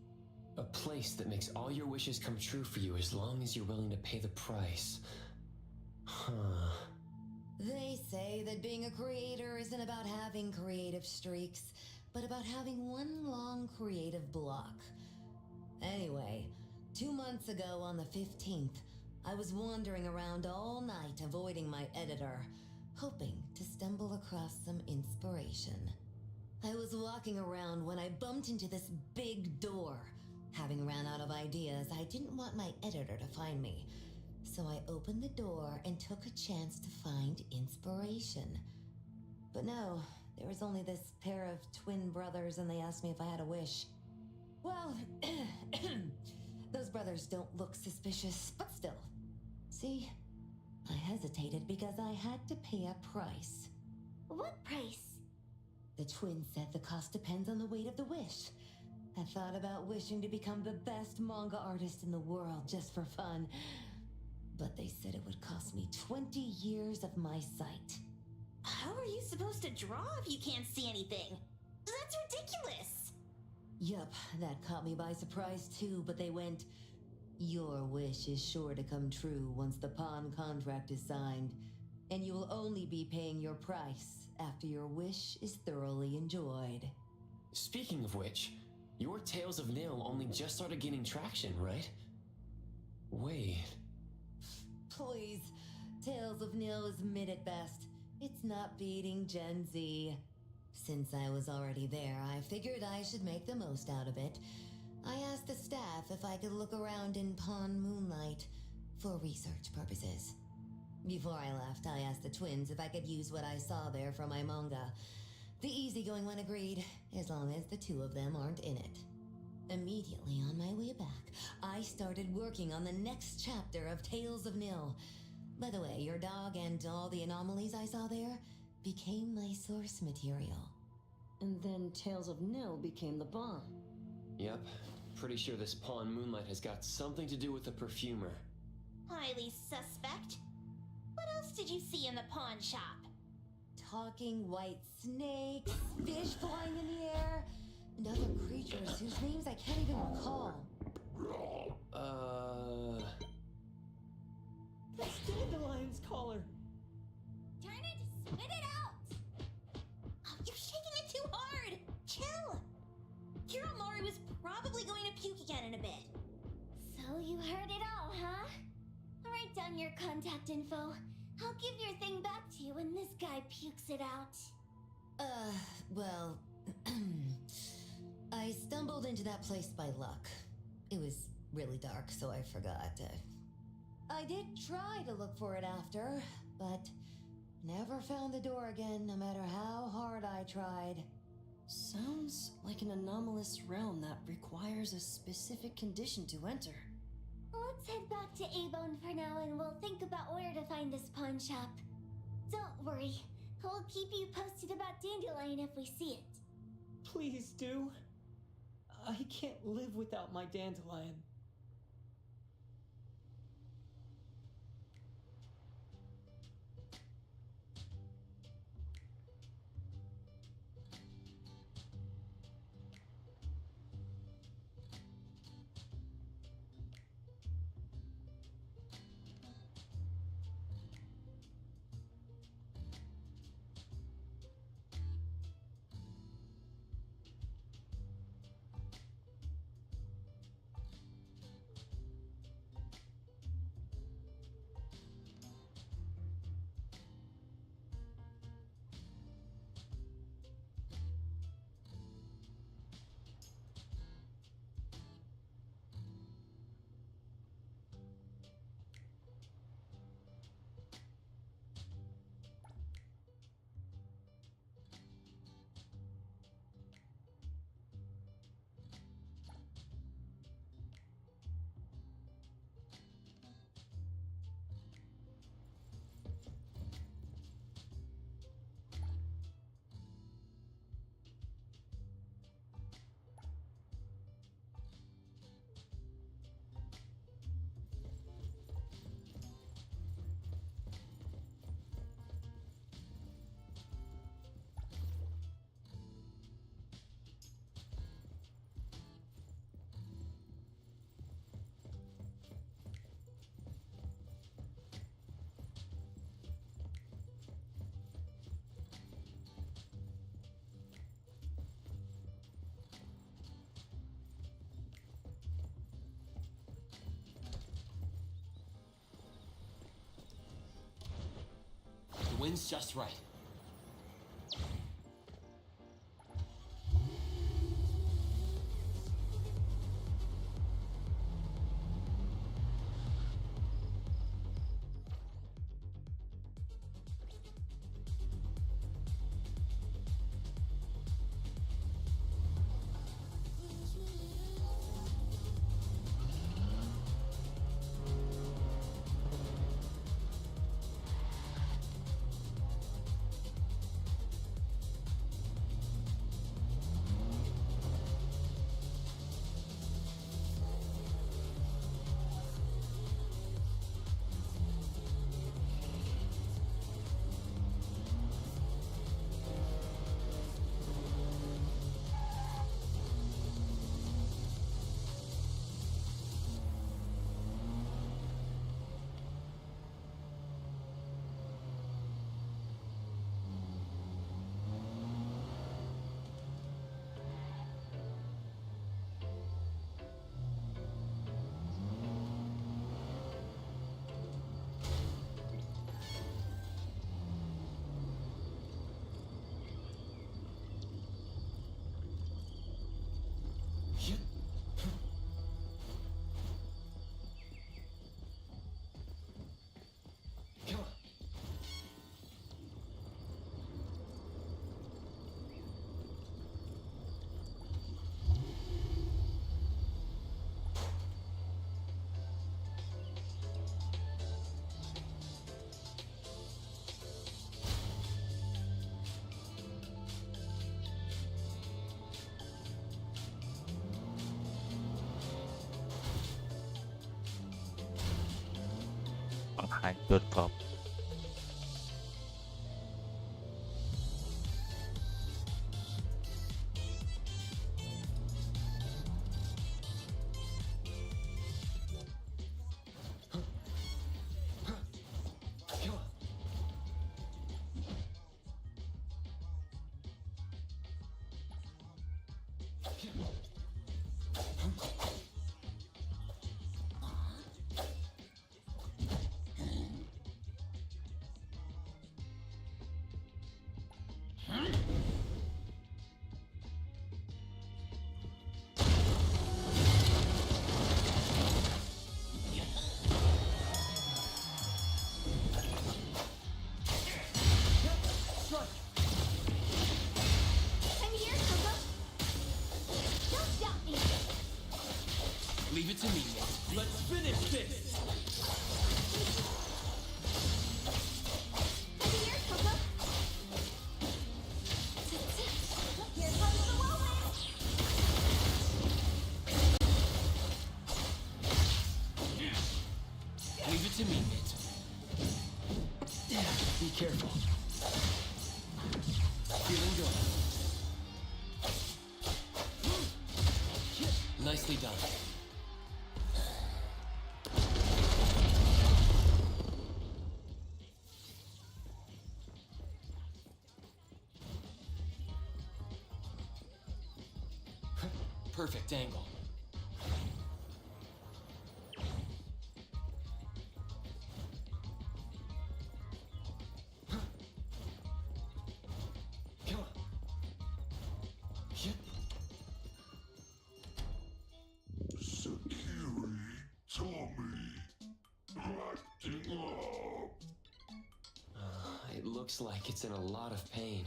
A place that makes all your wishes come true for you as long as you're willing to pay the price. Huh. They say that being a creator isn't about having creative streaks, but about having one long creative block. Anyway, 2 months ago on the 15th, I was wandering around all night avoiding my editor, hoping to stumble across some inspiration. I was walking around when I bumped into this big door. Having ran out of ideas, I didn't want my editor to find me. So I opened the door and took a chance to find inspiration. But no, there was only this pair of twin brothers and they asked me if I had a wish. Well, those brothers don't look suspicious, but still. See, I hesitated because I had to pay a price. What price? The twins said the cost depends on the weight of the wish. I thought about wishing to become the best manga artist in the world just for fun. But they said it would cost me 20 years of my sight. How are you supposed to draw if you can't see anything? That's ridiculous! Yup, that caught me by surprise too, but they went, "Your wish is sure to come true once the pawn contract is signed, and you will only be paying your price after your wish is thoroughly enjoyed." Speaking of which, your Tales of Nil only just started gaining traction, right? Wait. Please, Tales of Nil is mid at best. It's not beating Gen Z. Since I was already there, I figured I should make the most out of it. I asked the staff if I could look around in Pawn Moonlight for research purposes. Before I left, I asked the twins if I could use what I saw there for my manga. The easygoing one agreed, as long as the two of them aren't in it. Immediately on my way back, I started working on the next chapter of Tales of Nil. By the way, your dog and all the anomalies I saw there became my source material. And then Tales of Nil became the bomb. Yep. Pretty sure this Pawn Moonlight has got something to do with the perfumer. Highly suspect. What else did you see in the pawn shop? Talking white snakes, fish flying in the air, and other creatures whose names I can't even recall. That's Dandelion's collar! Turn it! Spit it out! Oh, you're shaking it too hard! Chill! Kiramori was probably going to puke again in a bit. So you heard it all, huh? Are write down your contact info. I'll give your thing back to you when this guy pukes it out. Well, I stumbled into that place by luck. It was really dark, so I forgot. I did try to look for it after, but never found the door again, no matter how hard I tried. Sounds like an anomalous realm that requires a specific condition to enter. Let's head back to A-Bone for now and we'll think about where to find this pawn shop. Don't worry, we'll keep you posted about Dandelion if we see it. Please do. I can't live without my Dandelion. The wind's just right. Bermanfat. Leave it to me, Nate. Let's finish this! Over here, Coco. Here comes the whirlwind. Leave it to me, Nate. Be careful. Feeling good. Nicely done. Perfect angle. Come on. Sakiri, Tommy, acting up. It looks like it's in a lot of pain.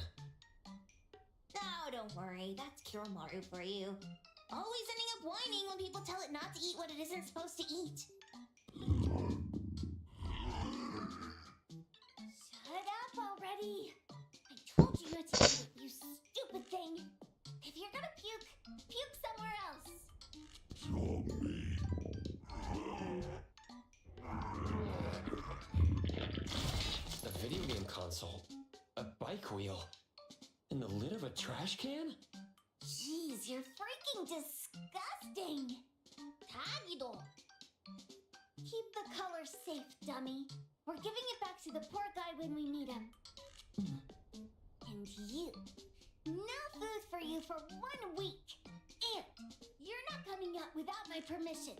Oh, don't worry. That's Kiromaru for you. Always ending up whining when people tell it not to eat what it isn't supposed to eat. Shut up already. I told you not to eat it, you stupid thing. If you're gonna puke, puke somewhere else. A video game console, a bike wheel, and the lid of a trash can? Jeez, you're freaking disgusting. Tagido. Keep the color safe, dummy. We're giving it back to the poor guy when we meet him. And you. No food for you for 1 week. And you're not coming out without my permission.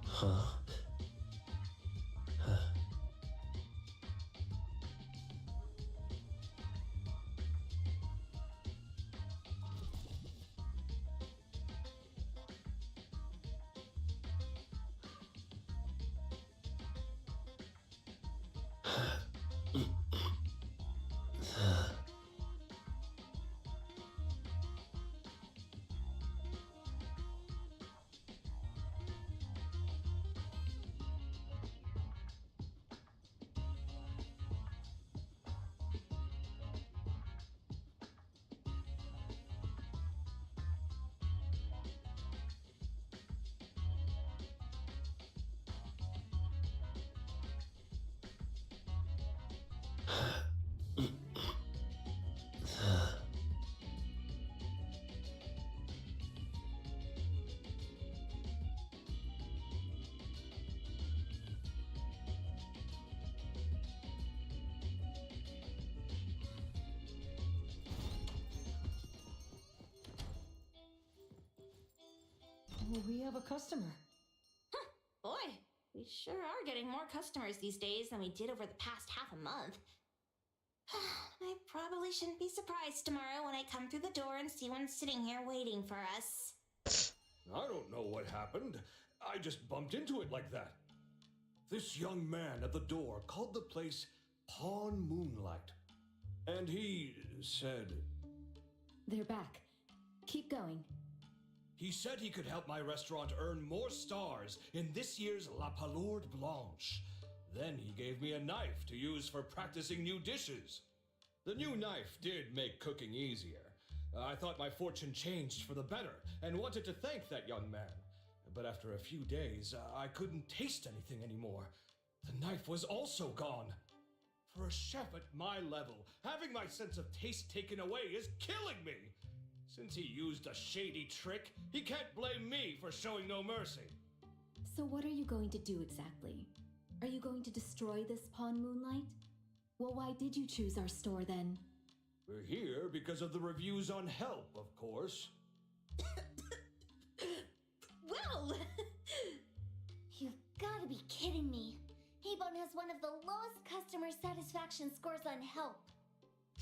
Huh? We have a customer. Boy, we sure are getting more customers these days than we did over the past half a month. My probably shouldn't be surprised tomorrow when I come through the door and see one sitting here waiting for us. I don't know what happened. I just bumped into it like that. This young man at the door called the place Pawn Moonlight. And he said... They're back. Keep going. He said he could help my restaurant earn more stars in this year's La Palourde Blanche. Then he gave me a knife to use for practicing new dishes. The new knife did make cooking easier. I thought my fortune changed for the better and wanted to thank that young man. But after a few days, I couldn't taste anything anymore. The knife was also gone. For a chef at my level, having my sense of taste taken away is killing me. Since he used a shady trick, he can't blame me for showing no mercy. So what are you going to do exactly? Are you going to destroy this Pawn Moonlight? Well, why did you choose our store then? We're here because of the reviews on Help, of course. Well! You've gotta be kidding me. Hebone has one of the lowest customer satisfaction scores on Help.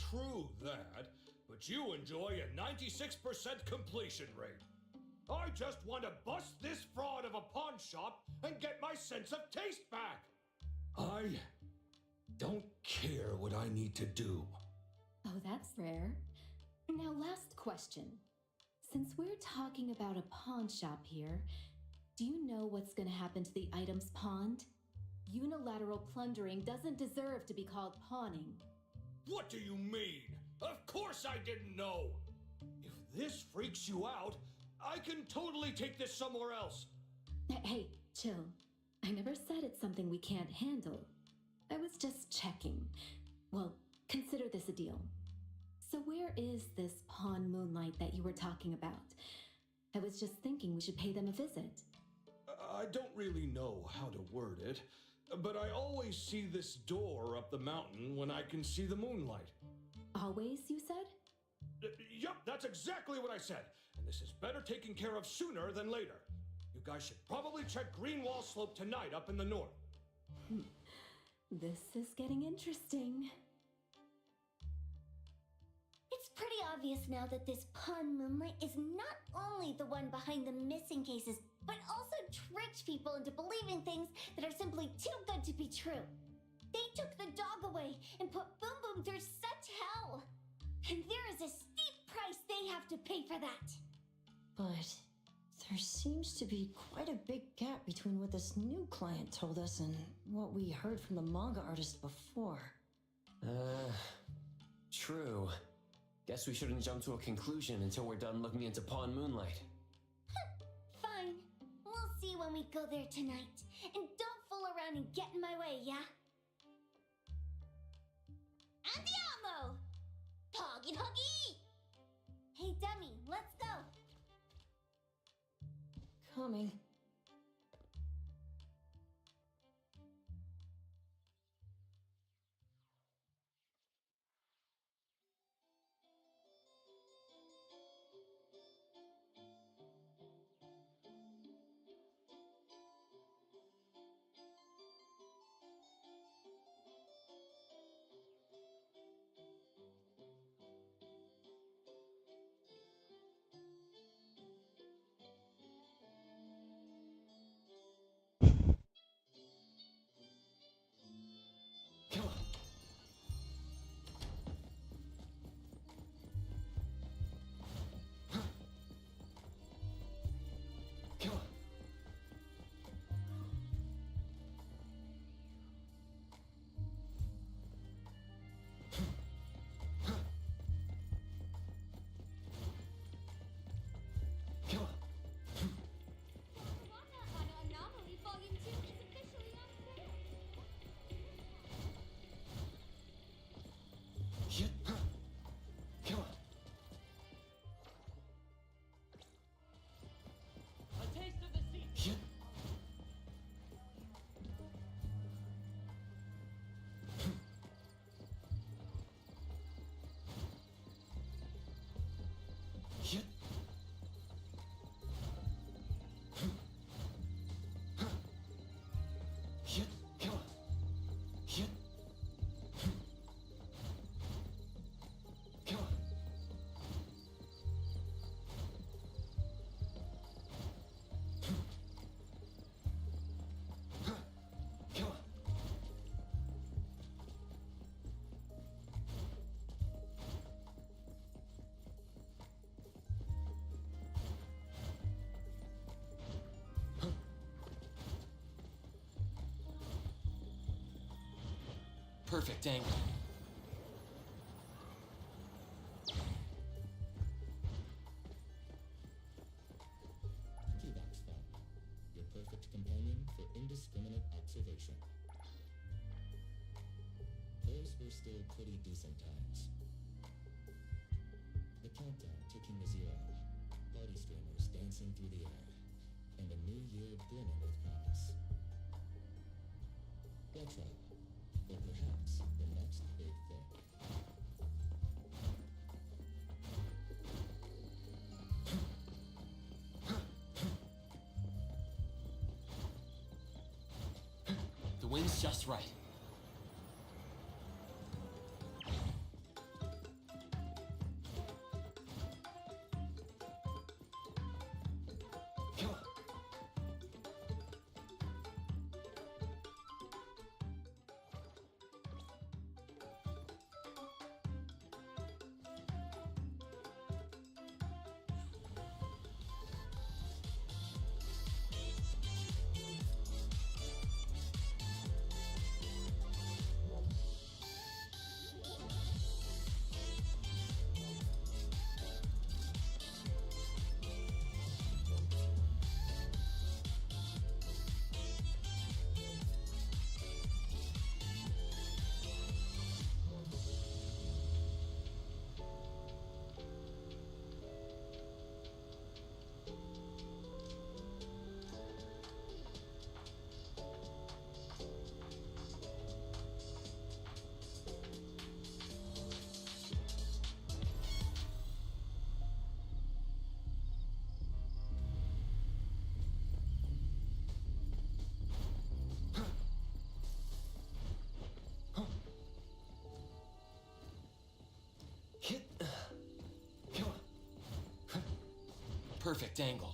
True that, but you enjoy a 96% completion rate. I just want to bust this fraud of a pawn shop and get my sense of taste back. I don't care what I need to do. Oh, that's rare. Now, last question. Since we're talking about a pawn shop here, do you know what's going to happen to the items pawned? Unilateral plundering doesn't deserve to be called pawning. What do you mean? Of course I didn't know! If this freaks you out, I can totally take this somewhere else. Hey, chill. I never said it's something we can't handle. I was just checking. Well, consider this a deal. So where is this Pawn Moonlight that you were talking about? I was just thinking we should pay them a visit. I don't really know how to word it, but I always see this door up the mountain when I can see the moonlight. Always, you said? Yup, that's exactly what I said. And this is better taken care of sooner than later. You guys should probably check Greenwall Slope tonight up in the north. This is getting interesting. It's pretty obvious now that this Pawn Moonlight is not only the one behind the missing cases, but also tricked people into believing things that are simply too good to be true. They took the dog away and put Boom Boom through such hell. And there is a steep price they have to pay for that. But there seems to be quite a big gap between what this new client told us and what we heard from the manga artist before. True. Guess we shouldn't jump to a conclusion until we're done looking into Pawn Moonlight. Fine. We'll see when we go there tonight. And don't fool around and get in my way, yeah? Andiamo! Toggy Toggy! Hey, dummy, let's go! Coming. Perfect angle. Your perfect companion for indiscriminate observation. Those were still pretty decent times. The countdown ticking to zero, party streamers dancing through the air, and a new year brimming with promise. Netral, or perhaps the next big thing. The wind's just right. Come on. Come on. Perfect angle.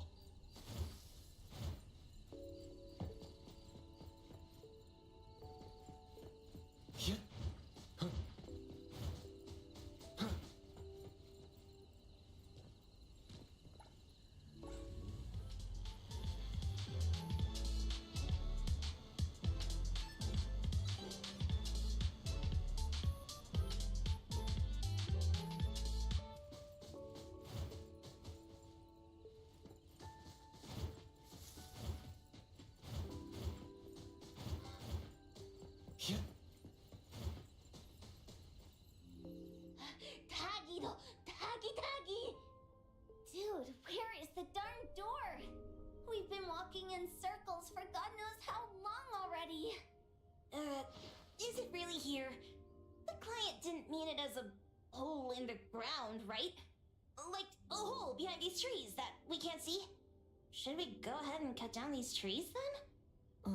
Tagido! Tagi! Dude, where is the darn door? We've been walking in circles for God knows how long already. Is it really here? The client didn't mean it as a hole in the ground, right? Like a hole behind these trees that we can't see? Should we go ahead and cut down these trees then?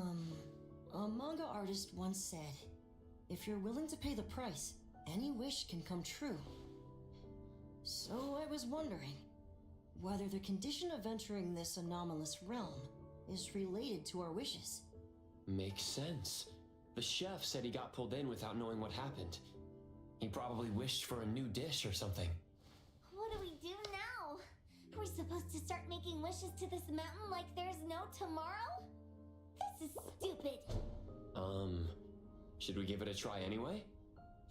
A manga artist once said, if you're willing to pay the price, any wish can come true. So I was wondering whether the condition of entering this anomalous realm is related to our wishes. Makes sense. The chef said he got pulled in without knowing what happened. He probably wished for a new dish or something. What do we do now? We're supposed to start making wishes to this mountain like there's no tomorrow? This is stupid. Should we give it a try anyway?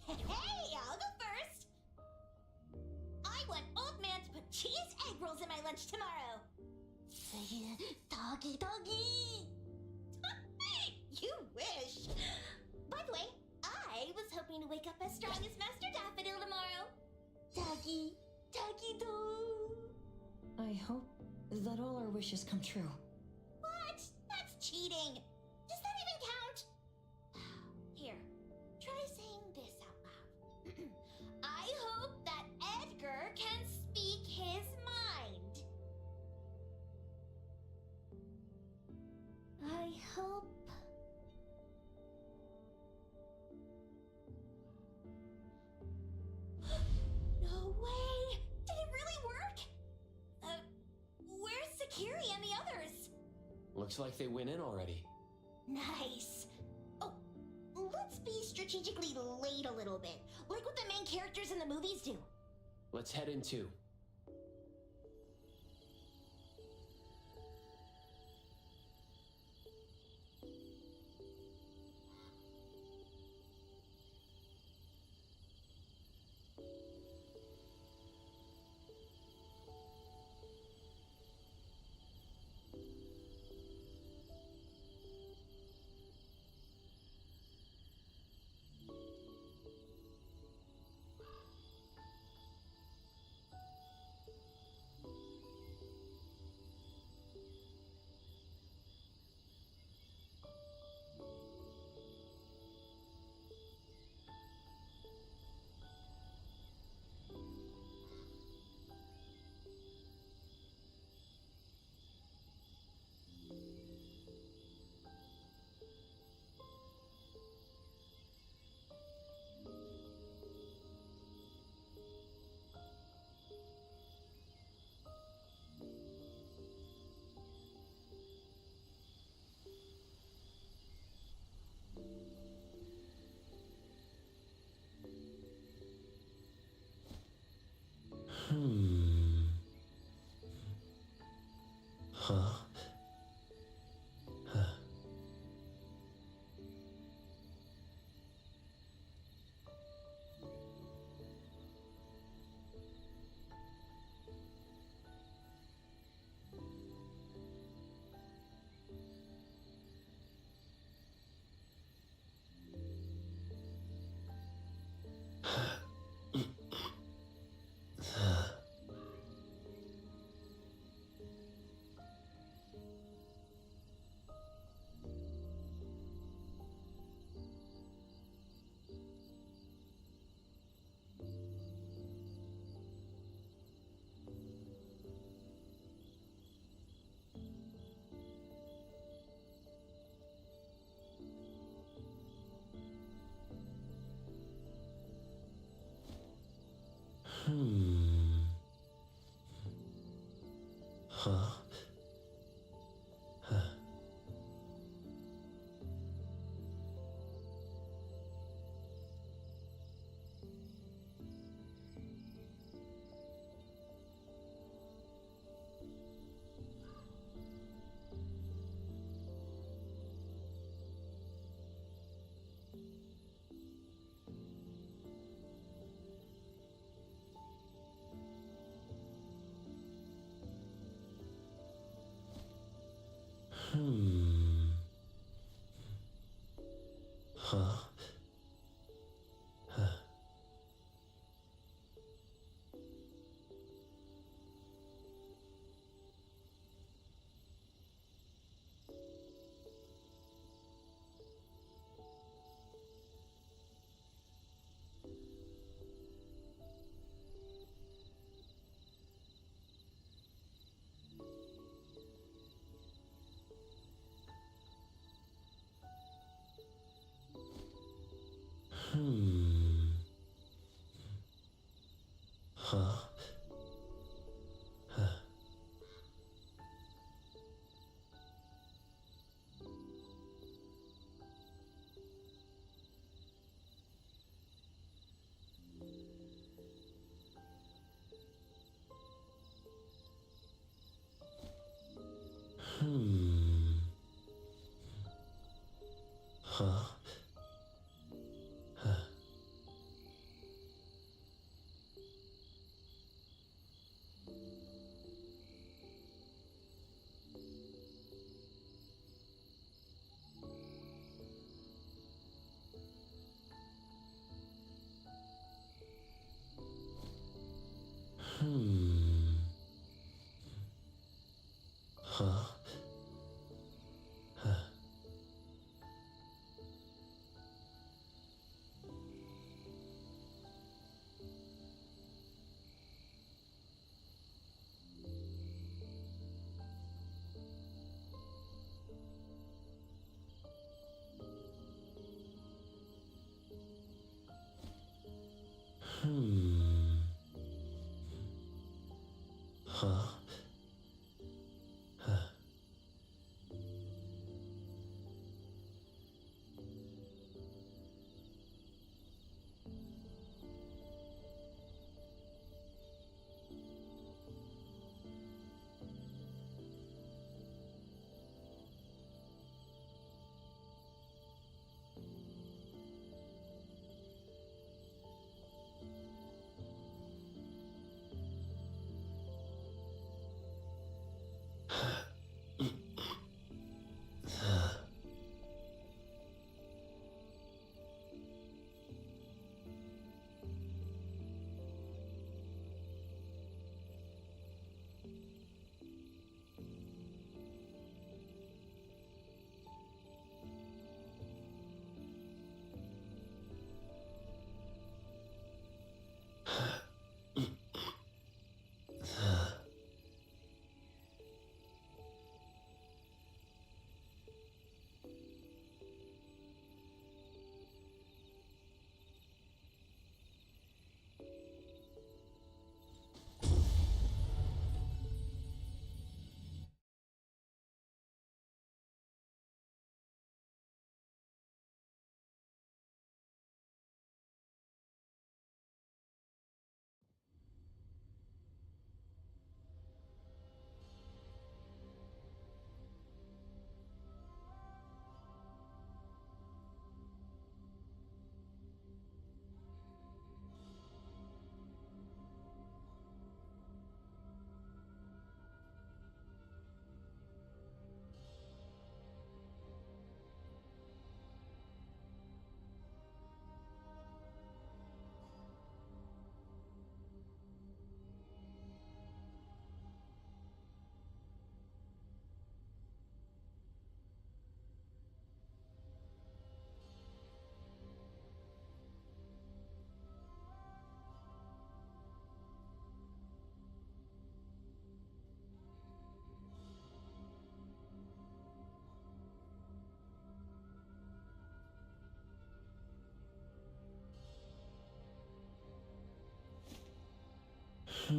Hey, I'll go first. I want old man to put cheese egg rolls in my lunch tomorrow. Doggy. You wish. By the way, I was hoping to wake up as strong as Master Daffodil tomorrow. Doggy do. I hope that all our wishes come true. What? That's cheating. Does that even count? Here, try saying this out loud. I hope that Edgar can speak his mind. I hope... No way! Did it really work? Where's Sakiri and the others? Looks like they went in already. Nice. Oh, let's be strategically late a little bit, like what the main characters in the movies do. Let's head in too. Huh? Huh? Huh? Huh? Huh? Huh? Huh? Huh?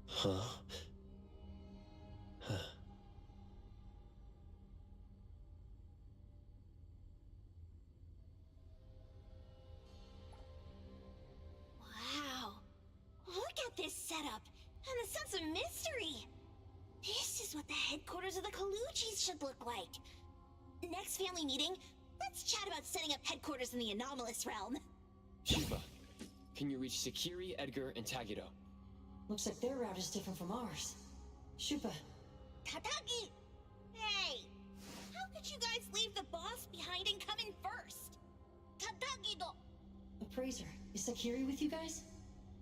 Huh? Wow. Look at this setup and the sense of mystery. This is what the headquarters of the Kaluchis should look like. Next family meeting, let's chat about setting up headquarters in the anomalous realm. Shuba, can you reach Sakiri, Edgar, and Tagido? Looks like their route is different from ours. Shupa. Tatagi! Hey! How could you guys leave the boss behind and come in first? Tatagi-do! Appraiser, is Sakiri with you guys?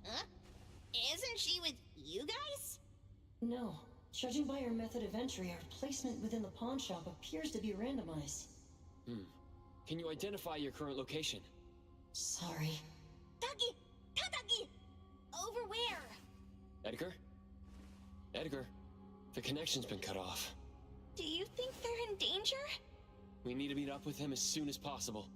Huh? Isn't she with you guys? No. Judging by her method of entry, our placement within the pawn shop appears to be randomized. Can you identify your current location? Sorry. Tatagi! Over where? Edgar? Edgar, the connection's been cut off. Do you think they're in danger? We need to meet up with him as soon as possible.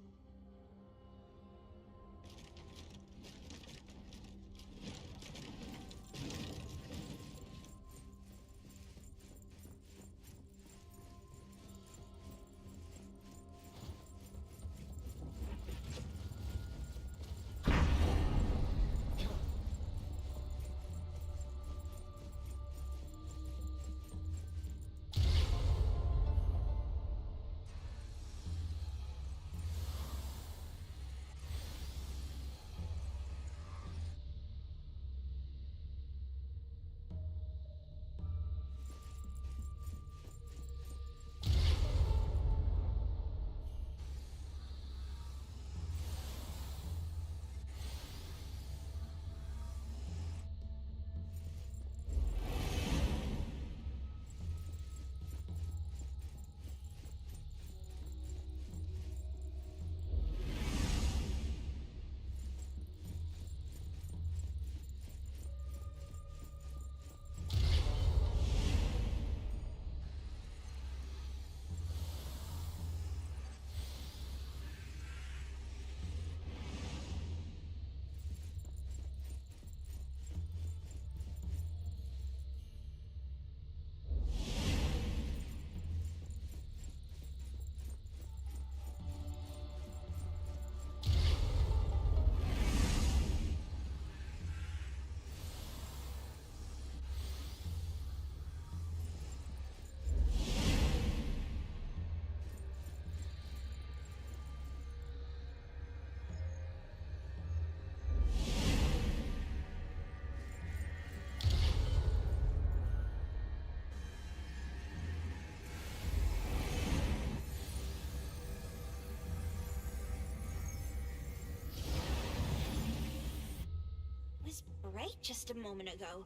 Bright just a moment ago.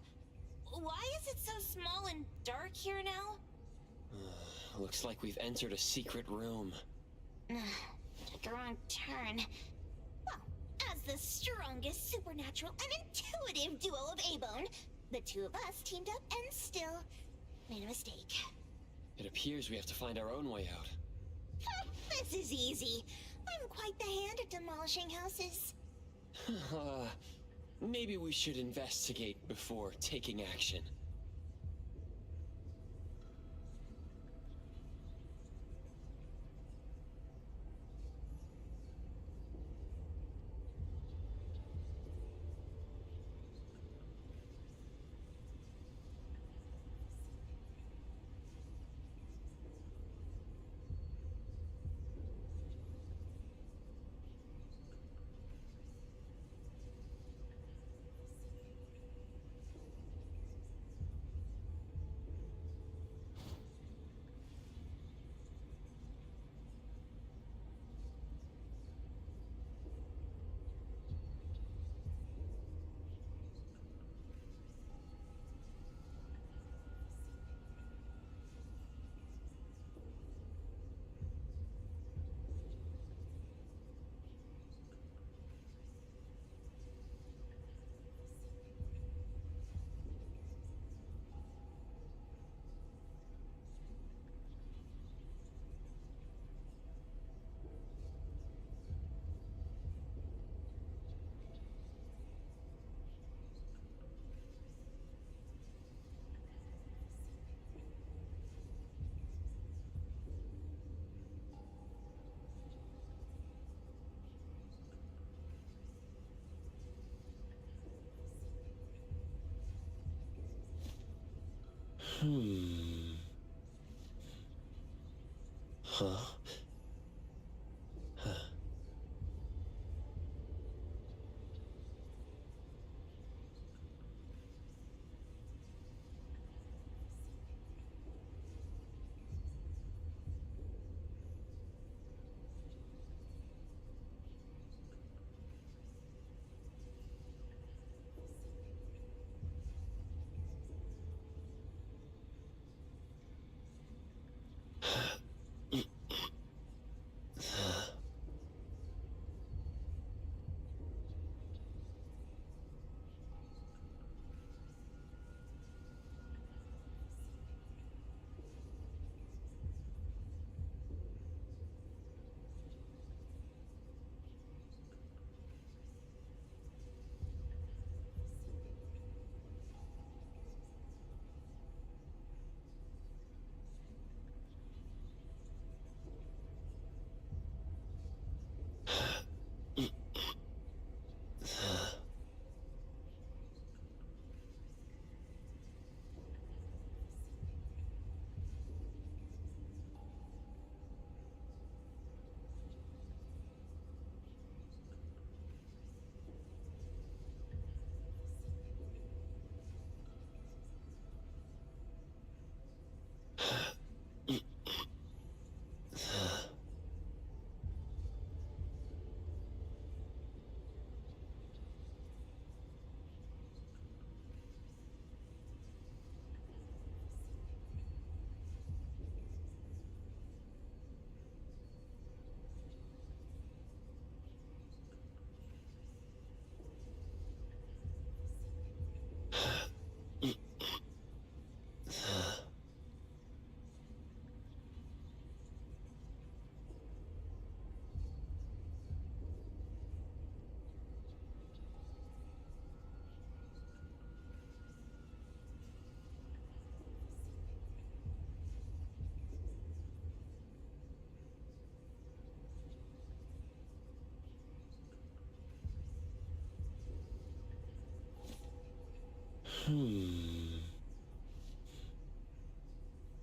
Why is it so small and dark here now? Looks like we've entered a secret room. Took a wrong turn. Well, as the strongest supernatural and intuitive duo of A-Bone, the two of us teamed up and still made a mistake. It appears we have to find our own way out. This is easy. I'm quite the hand at demolishing houses. Maybe we should investigate before taking action. Huh?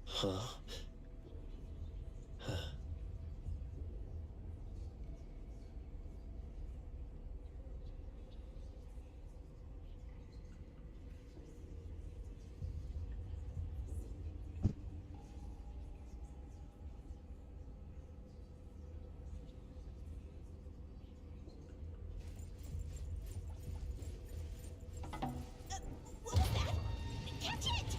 Huh? What was that? Catch it!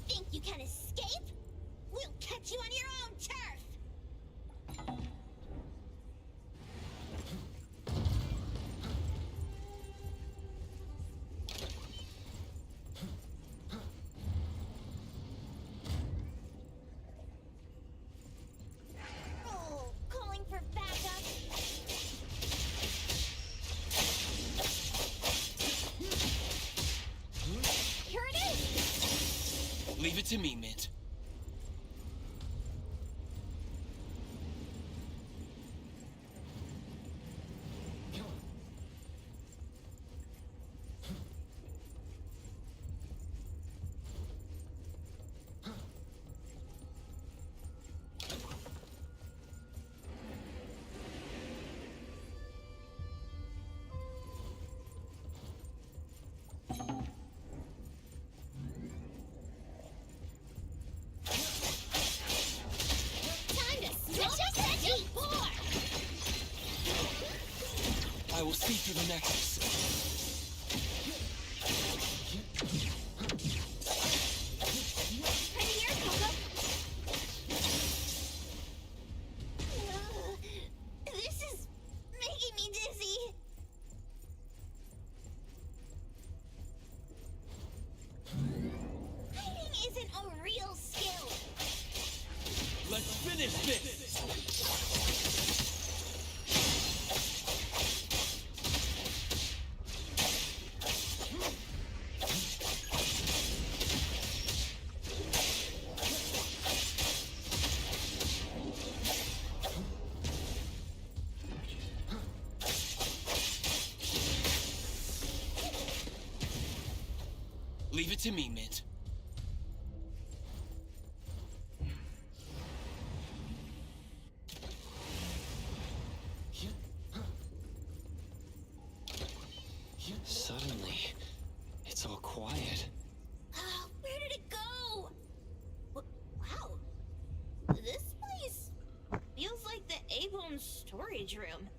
Think you can escape? We'll catch you on your own turf! Oh, calling for backup. Here it is! Leave it to me, Mint. Time to smash us at E4! I will see through the necklace. Right here, Coco! This is making me dizzy. Hiding isn't a real skill. Let's finish this! Leave it to me, Mint. Suddenly, it's all quiet. Where did it go? Wow. This place feels like the A-Bone storage room.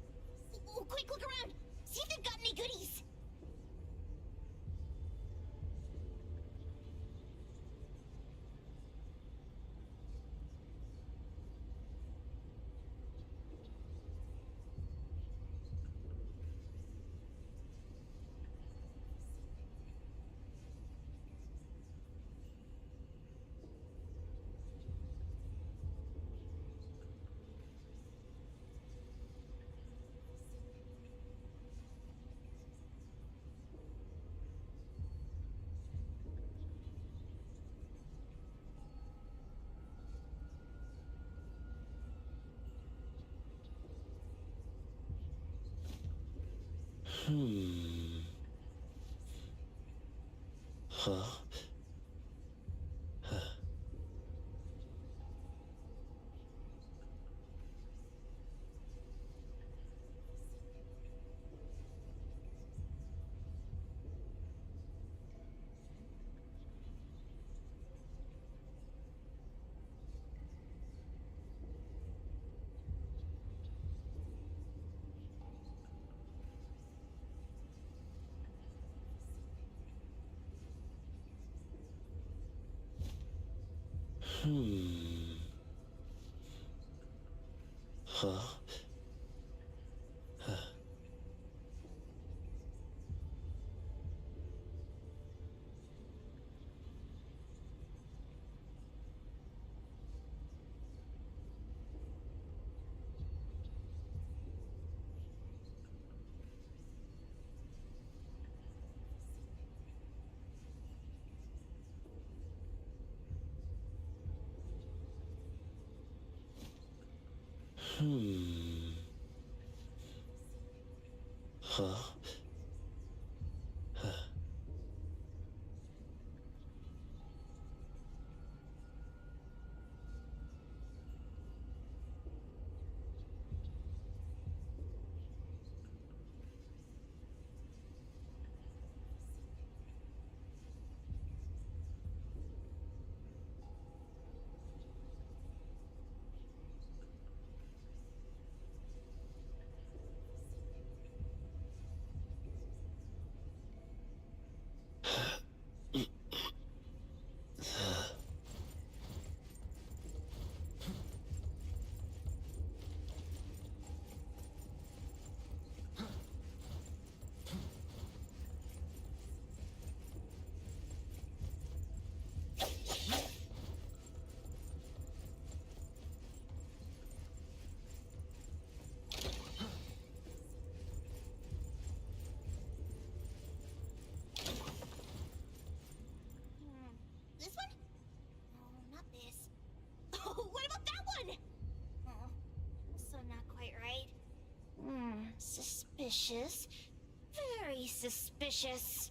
Quick, look around. See if they've got any goodies. Huh? Huh? Huh? This one? No, not this. Oh, what about that one? Oh, also not quite right. Suspicious. Very suspicious.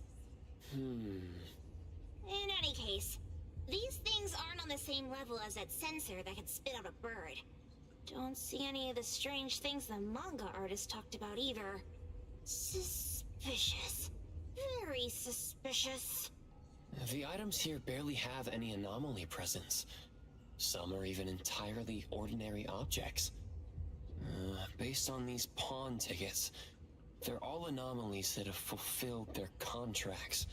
In any case, these things aren't on the same level as that sensor that can spit out a bird. Don't see any of the strange things the manga artist talked about either. Suspicious. Very suspicious. The items here barely have any anomaly presence. Some are even entirely ordinary objects. Based on these pawn tickets, they're all anomalies that have fulfilled their contracts.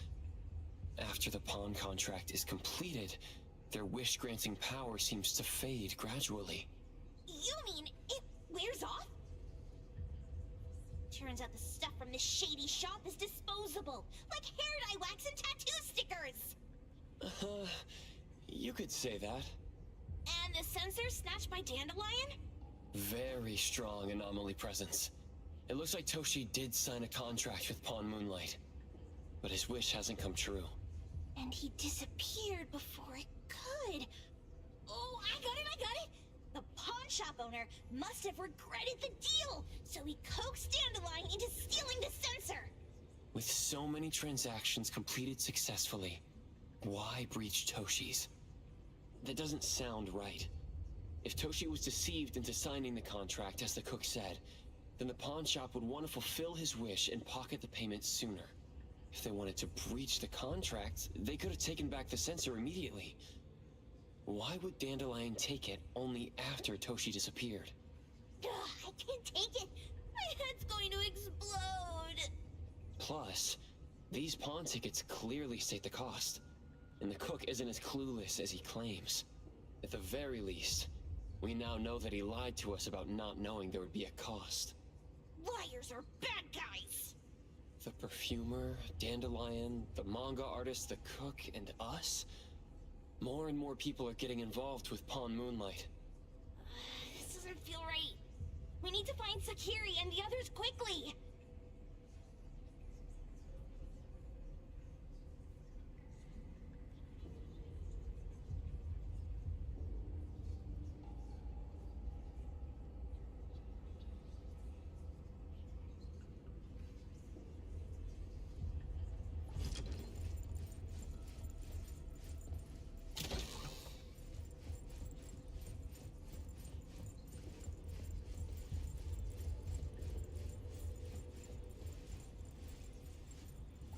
After the pawn contract is completed, their wish-granting power seems to fade gradually. You mean it wears off? Turns out the stuff from this shady shop is disposable, like hair dye wax and tattoo stickers! You could say that. And the sensor snatched by Dandelion? Very strong anomaly presence. It looks like Toshi did sign a contract with Pawn Moonlight, but his wish hasn't come true. And he disappeared before it could. Oh, I got it! The pawn shop owner must have regretted the deal, so he coaxed Dandelion into stealing the sensor. With so many transactions completed successfully, Why breach Toshi's? That doesn't sound right. If Toshi was deceived into signing the contract, as the cook said, then the pawn shop would want to fulfill his wish and pocket the payment sooner. If they wanted to breach the contract, they could have taken back the sensor immediately. Why would Dandelion take it only after Toshi disappeared? Ugh, I can't take it. My head's going to explode. Plus, these pawn tickets clearly state the cost, and the cook isn't as clueless as he claims. At the very least, we now know that he lied to us about not knowing there would be a cost. Liars are bad guys. The perfumer, Dandelion, the manga artist, the cook, and us? More and more people are getting involved with Pawn Moonlight. This doesn't feel right. We need to find Sakiri and the others quickly.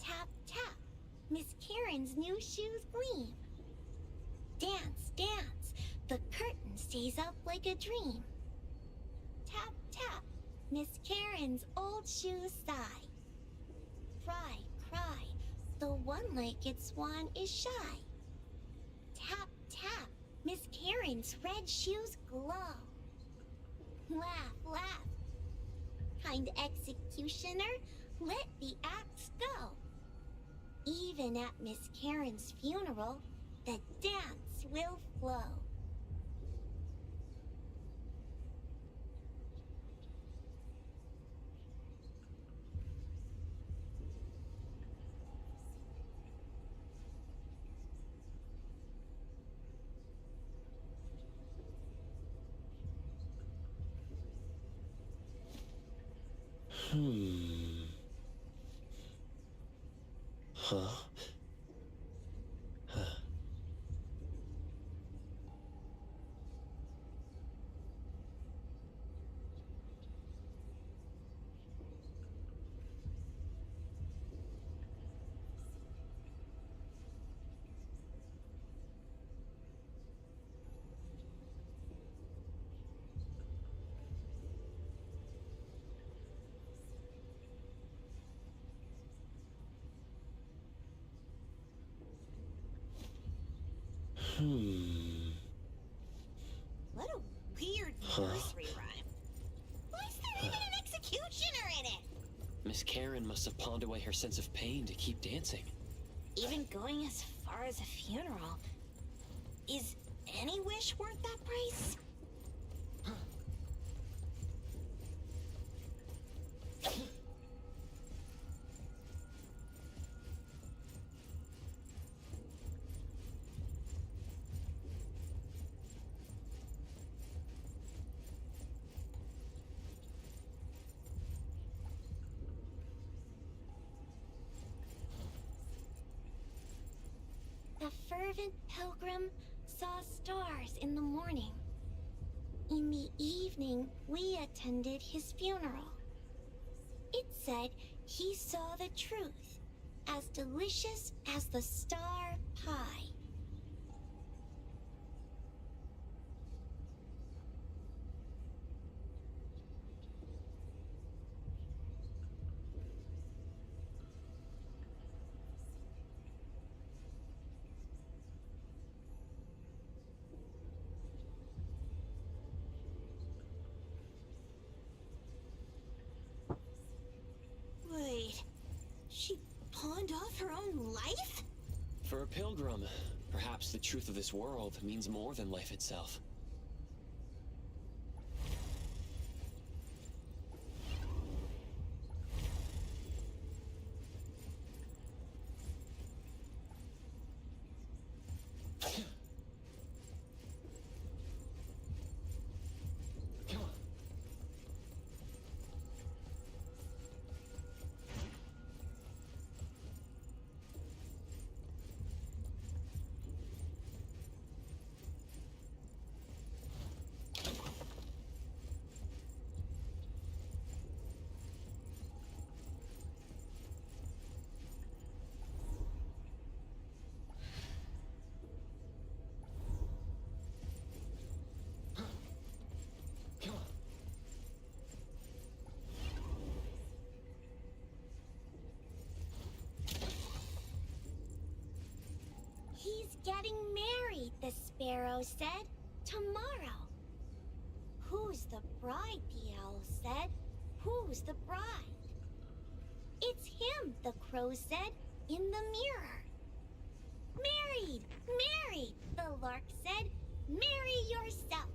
Tap, tap. Miss Karen's new shoes gleam. Dance, dance. The curtain stays up like a dream. Tap, tap. Miss Karen's old shoes sigh. Cry, cry. The one-legged swan is shy. Tap, tap. Miss Karen's red shoes glow. Laugh, laugh. Kind executioner, let the axe go. Even at Miss Karen's funeral, the dance will flow. Huh? What a weird nursery rhyme. Why is there even an executioner in it? Miss Karen must have pawned away her sense of pain to keep dancing. Even going as far as a funeral. Is any wish worth that price? The fervent pilgrim saw stars in the morning. In the evening, we attended his funeral. It said he saw the truth, as delicious as the star pie. Wait, she pawned off her own life? For a pilgrim, perhaps the truth of this world means more than life itself. sparrow said, tomorrow. Who's the bride, the owl said. Who's the bride? It's him, the crow said, in the mirror. Married, married, the lark said, marry yourself.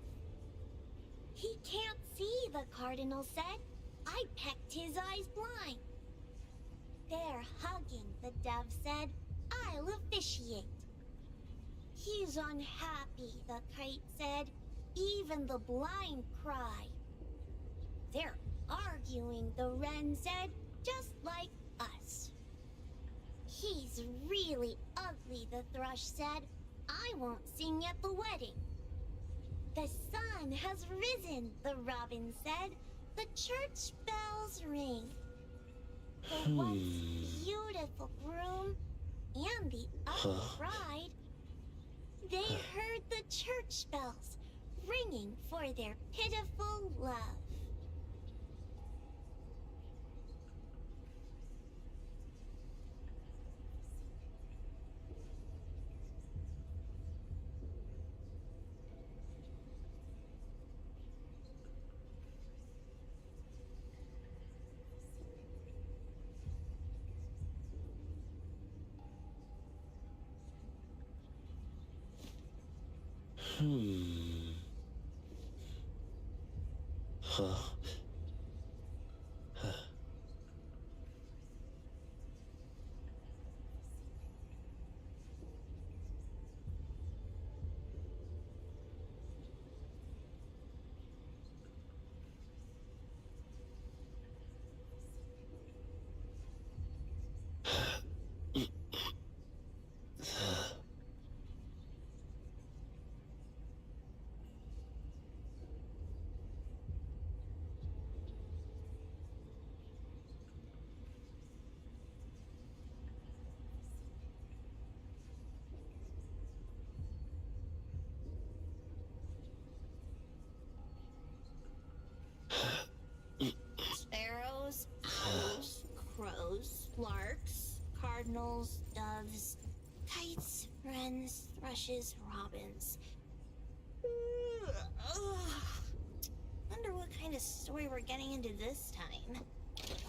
He can't see, the cardinal said. I pecked his eyes blind. They're hugging, the dove said. I'll officiate. He's unhappy, the kite said. Even the blind cry. They're arguing, the wren said, just like us. He's really ugly, the thrush said. I won't sing at the wedding. The sun has risen, the robin said. The church bells ring. The once beautiful groom and the other bride, they heard the church bells ringing for their pitiful love. Sparrows, owls, crows, larks, cardinals, doves, kites, wrens, thrushes, robins. Wonder what kind of story we're getting into this time.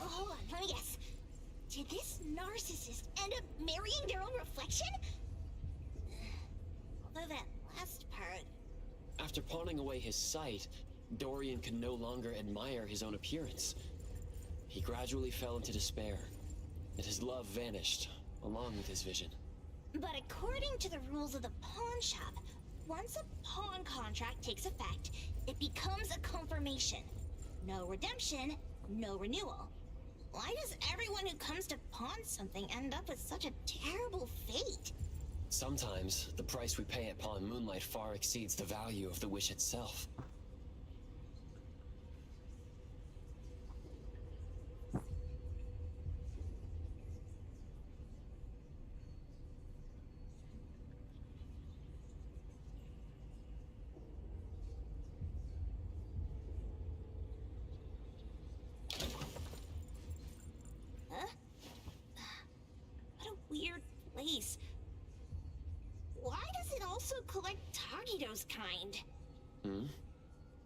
Oh, hold on, let me guess. Did this narcissist end up marrying their own reflection? Although that last part... After pawning away his sight, Dorian could no longer admire his own appearance. He gradually fell into despair, and his love vanished, along with his vision. But according to the rules of the pawn shop, once a pawn contract takes effect, it becomes a confirmation. No redemption, no renewal. Why does everyone who comes to pawn something end up with such a terrible fate? Sometimes, the price we pay at Pawn Moonlight far exceeds the value of the wish itself. Weird place. Why does it also collect Tagido's kind?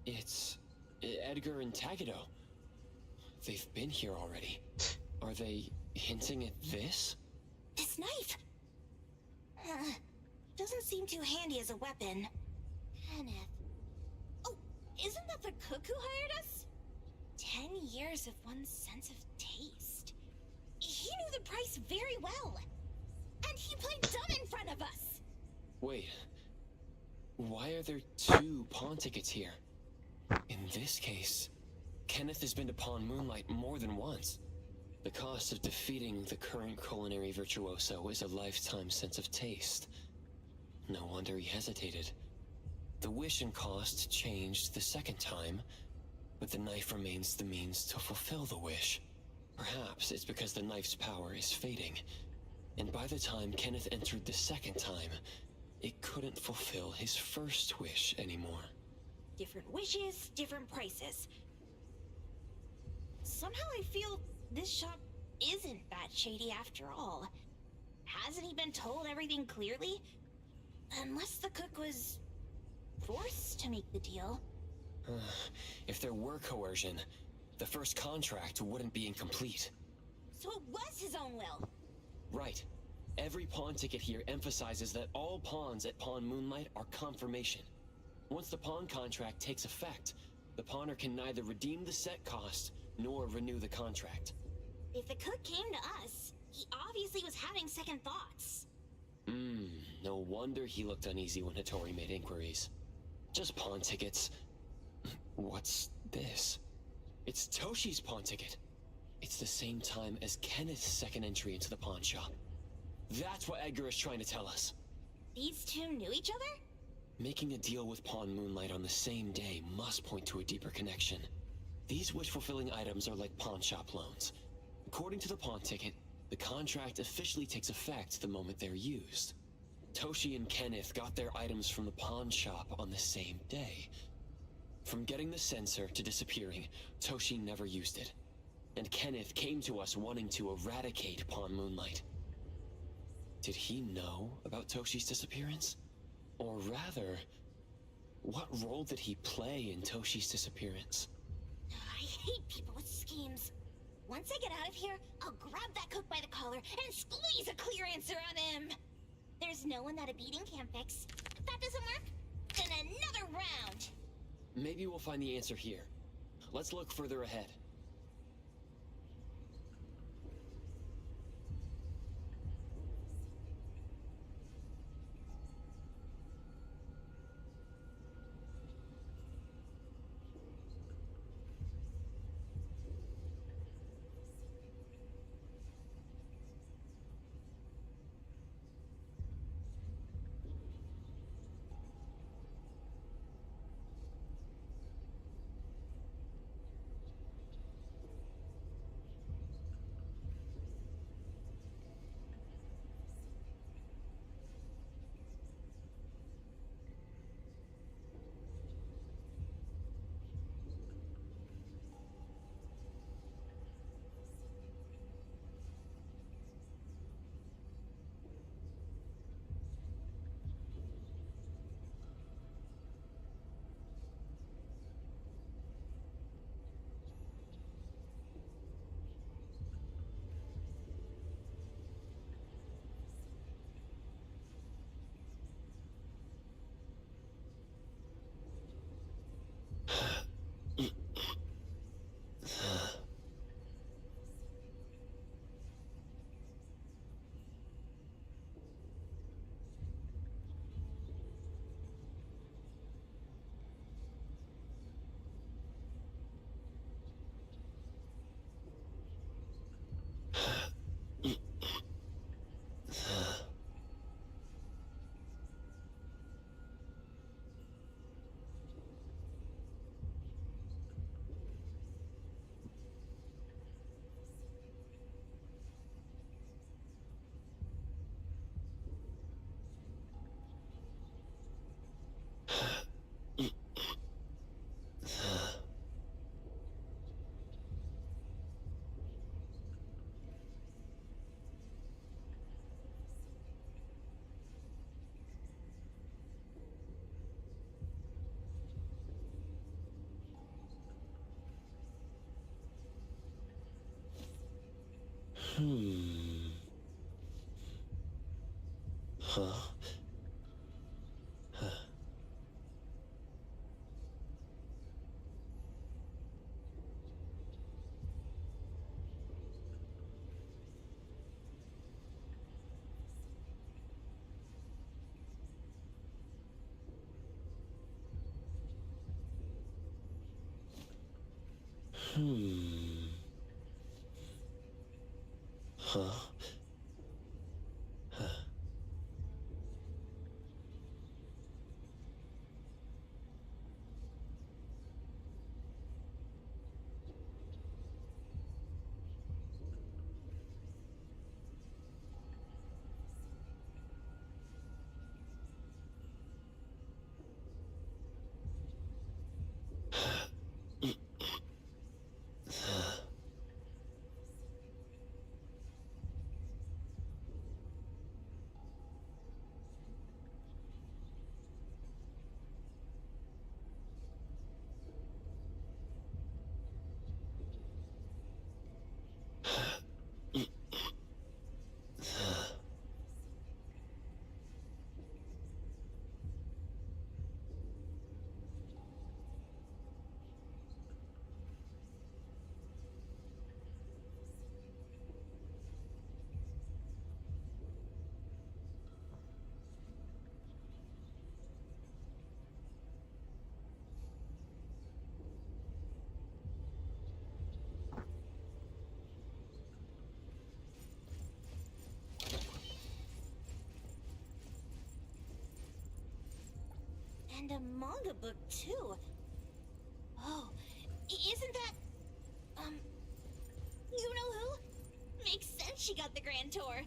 It's Edgar and Tagido. They've been here already. Are they hinting at this? This knife! Doesn't seem too handy as a weapon. Kenneth. Oh, isn't that the cook who hired us? 10 years of one's sense of taste. He knew the price very well. And he played dumb in front of us! Wait. Why are there 2 pawn tickets here? In this case, Kenneth has been to Pawn Moonlight more than once. The cost of defeating the current culinary virtuoso is a lifetime sense of taste. No wonder he hesitated. The wish and cost changed the second time, but the knife remains the means to fulfill the wish. Perhaps it's because the knife's power is fading, and by the time Kenneth entered the second time, it couldn't fulfill his first wish anymore. Different wishes, different prices. Somehow I feel this shop isn't that shady after all. Hasn't he been told everything clearly? Unless the cook was forced to make the deal. If there were coercion, the first contract wouldn't be incomplete. So it was his own will. Right. Every pawn ticket here emphasizes that all pawns at Pawn Moonlight are confirmation. Once the pawn contract takes effect, the pawner can neither redeem the set cost nor renew the contract. If the cook came to us, he obviously was having second thoughts. No wonder he looked uneasy when Hattori made inquiries. Just pawn tickets. What's this? It's Toshi's pawn ticket. It's the same time as Kenneth's second entry into the pawn shop. That's what Edgar is trying to tell us. These two knew each other? Making a deal with Pawn Moonlight on the same day must point to a deeper connection. These wish-fulfilling items are like pawn shop loans. According to the pawn ticket, the contract officially takes effect the moment they're used. Toshi and Kenneth got their items from the pawn shop on the same day. From getting the sensor to disappearing, Toshi never used it. And Kenneth came to us wanting to eradicate Pawn Moonlight. Did he know about Toshi's disappearance? Or rather, what role did he play in Toshi's disappearance? I hate people with schemes. Once I get out of here, I'll grab that cook by the collar and squeeze a clear answer on him. There's no one that a beating can't fix. If that doesn't work, then another round. Maybe we'll find the answer here. Let's look further ahead. Huh? Huh? And a manga book, too. Oh, isn't that... you know who? Makes sense she got the Grand Tour.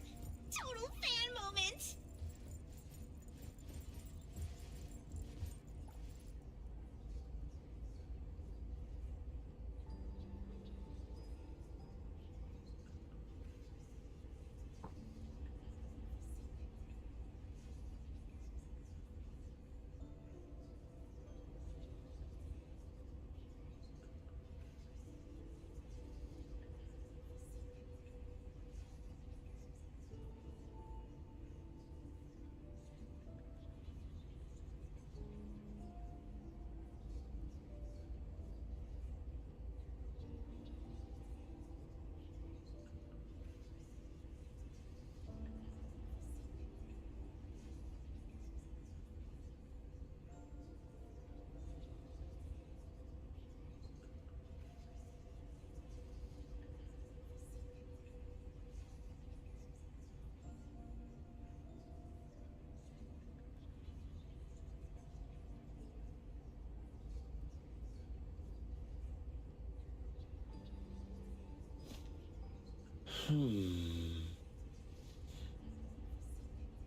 Total fan moment!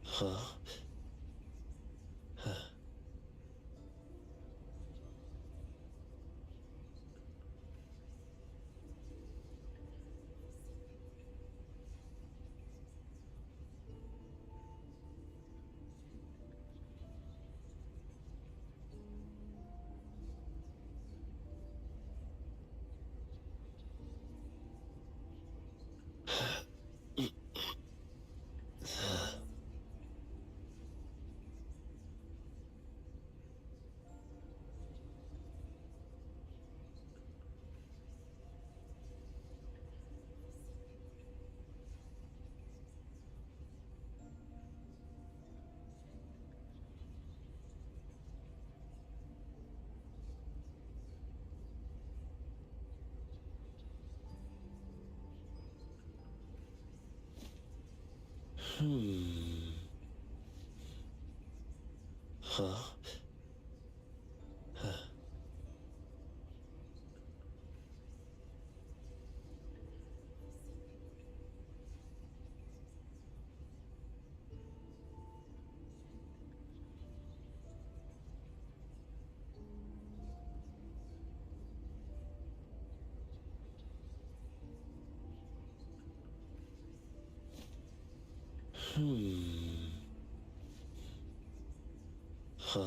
Huh? Huh. Huh? Huh. Huh? Huh.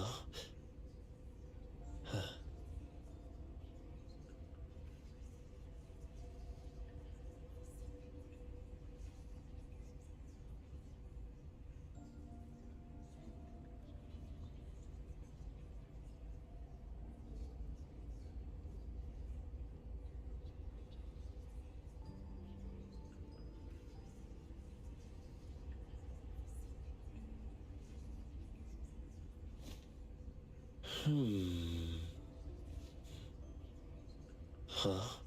Huh? Huh.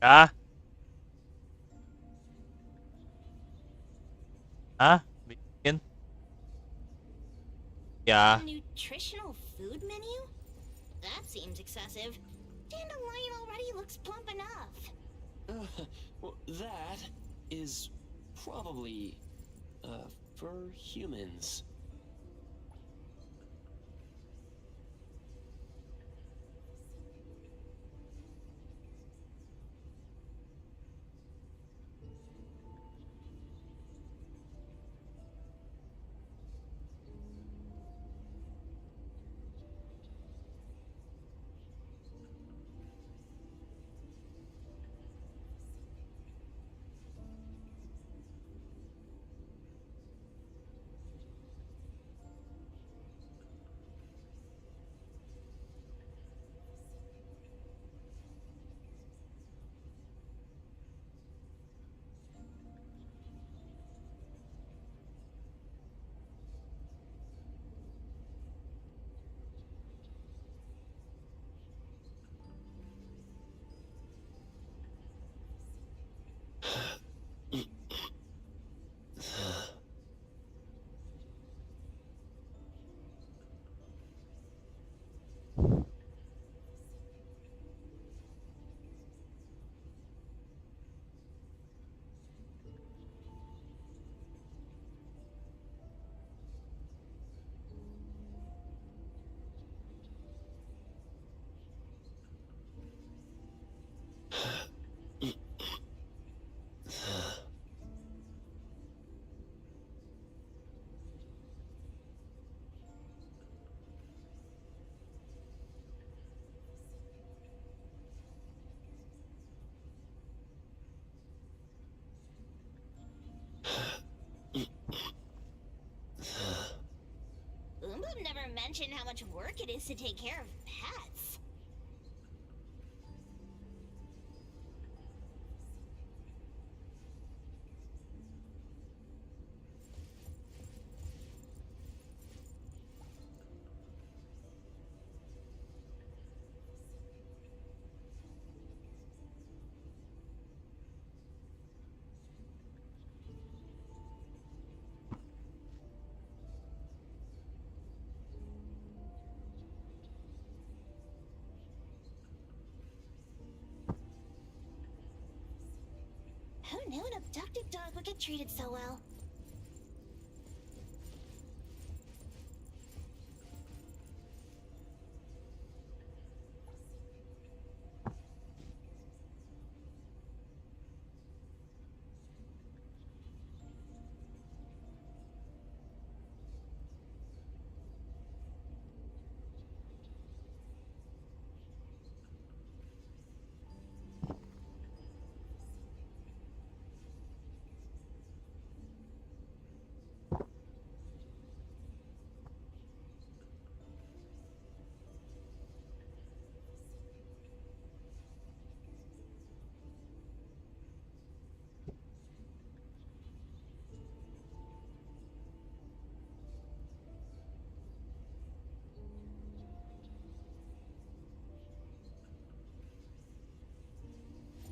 Ya. Ah, bikin. Ya. A nutritional food menu? That seems excessive. Dandelion already looks plump enough. Well, that is probably, for humans. is to take care of pets. Who knew an abducted dog would get treated so well?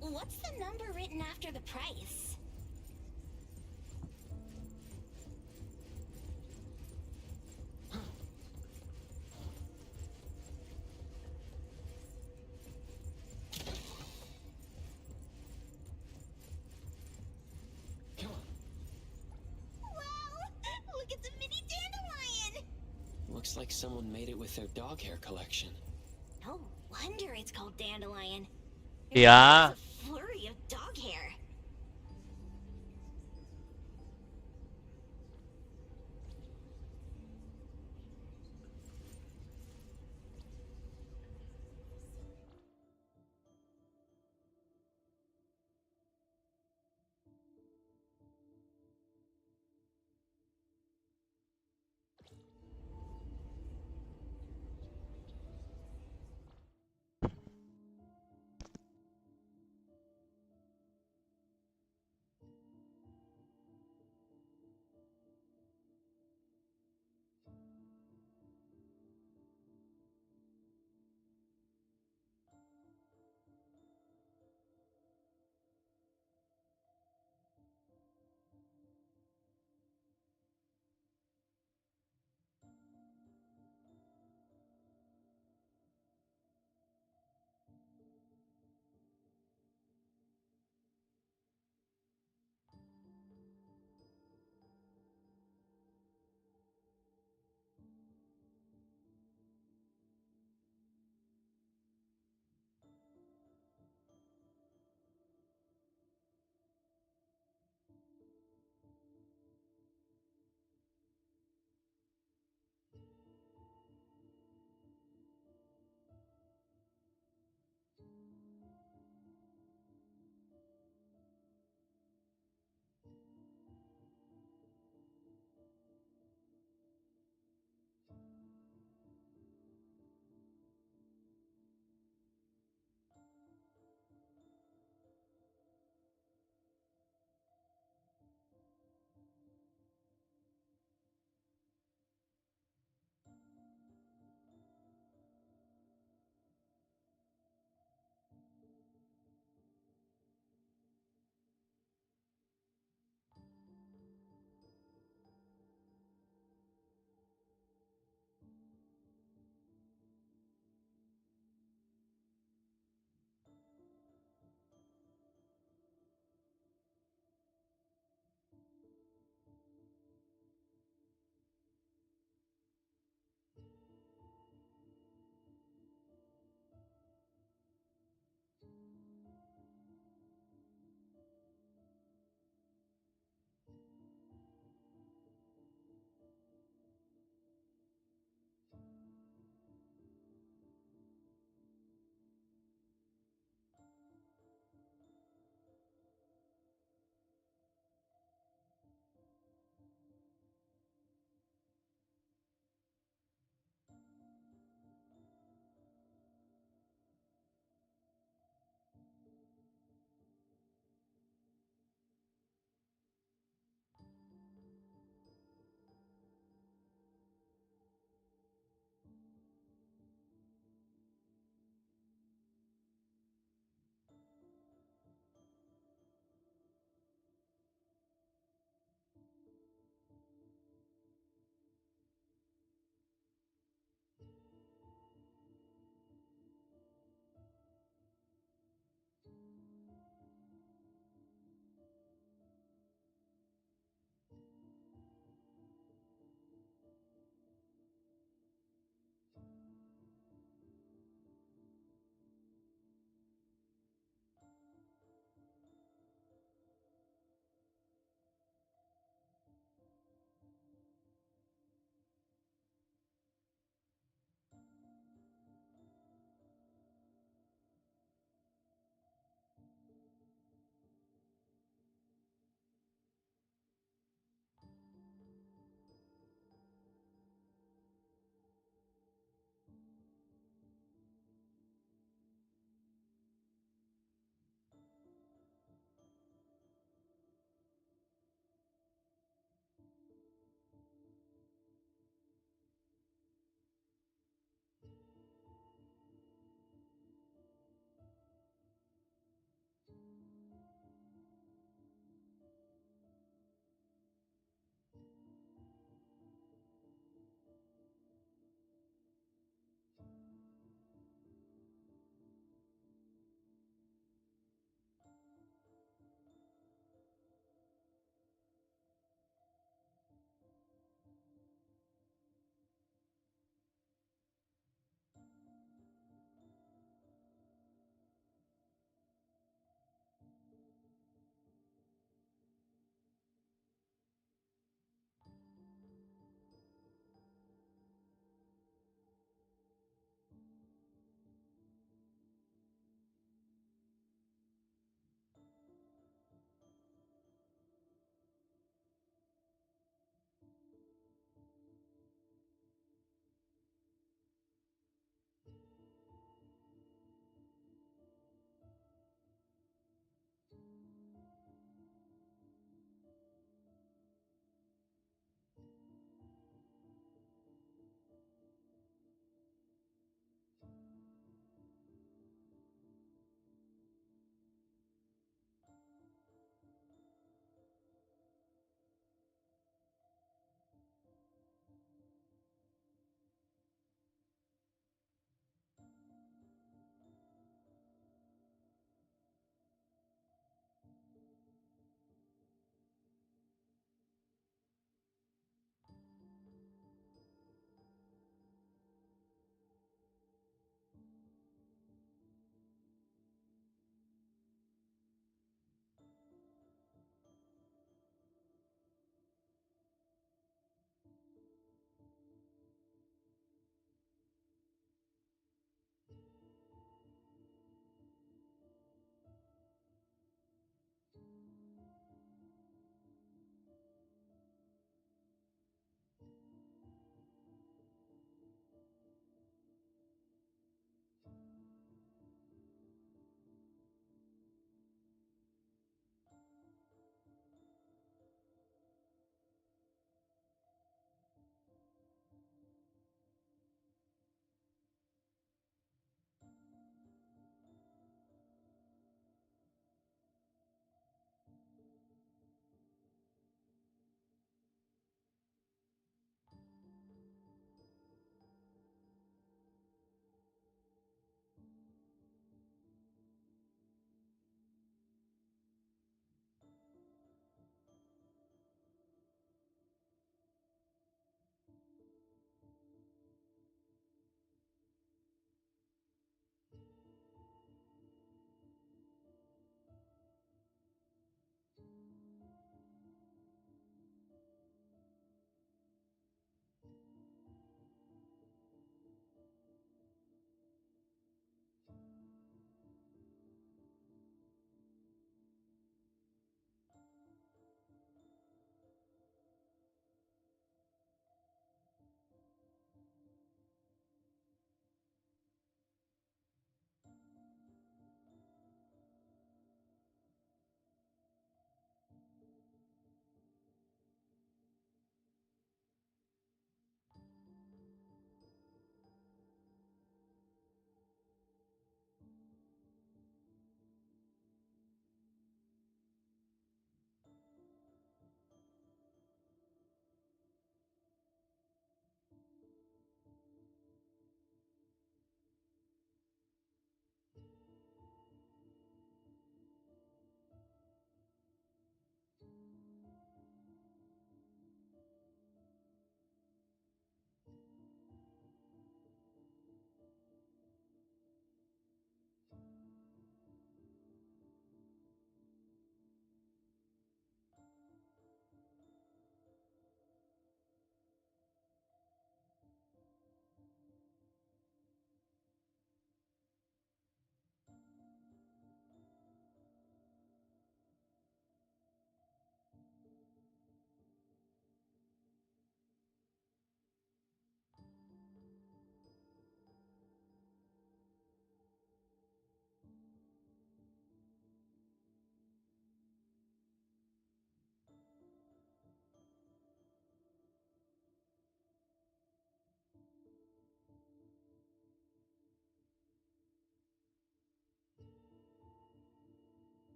What's the number written after the price? Come on. Wow! Look at the mini dandelion! Looks like someone made it with their dog hair collection. No wonder it's called dandelion. Yeah. There's a flurry of dog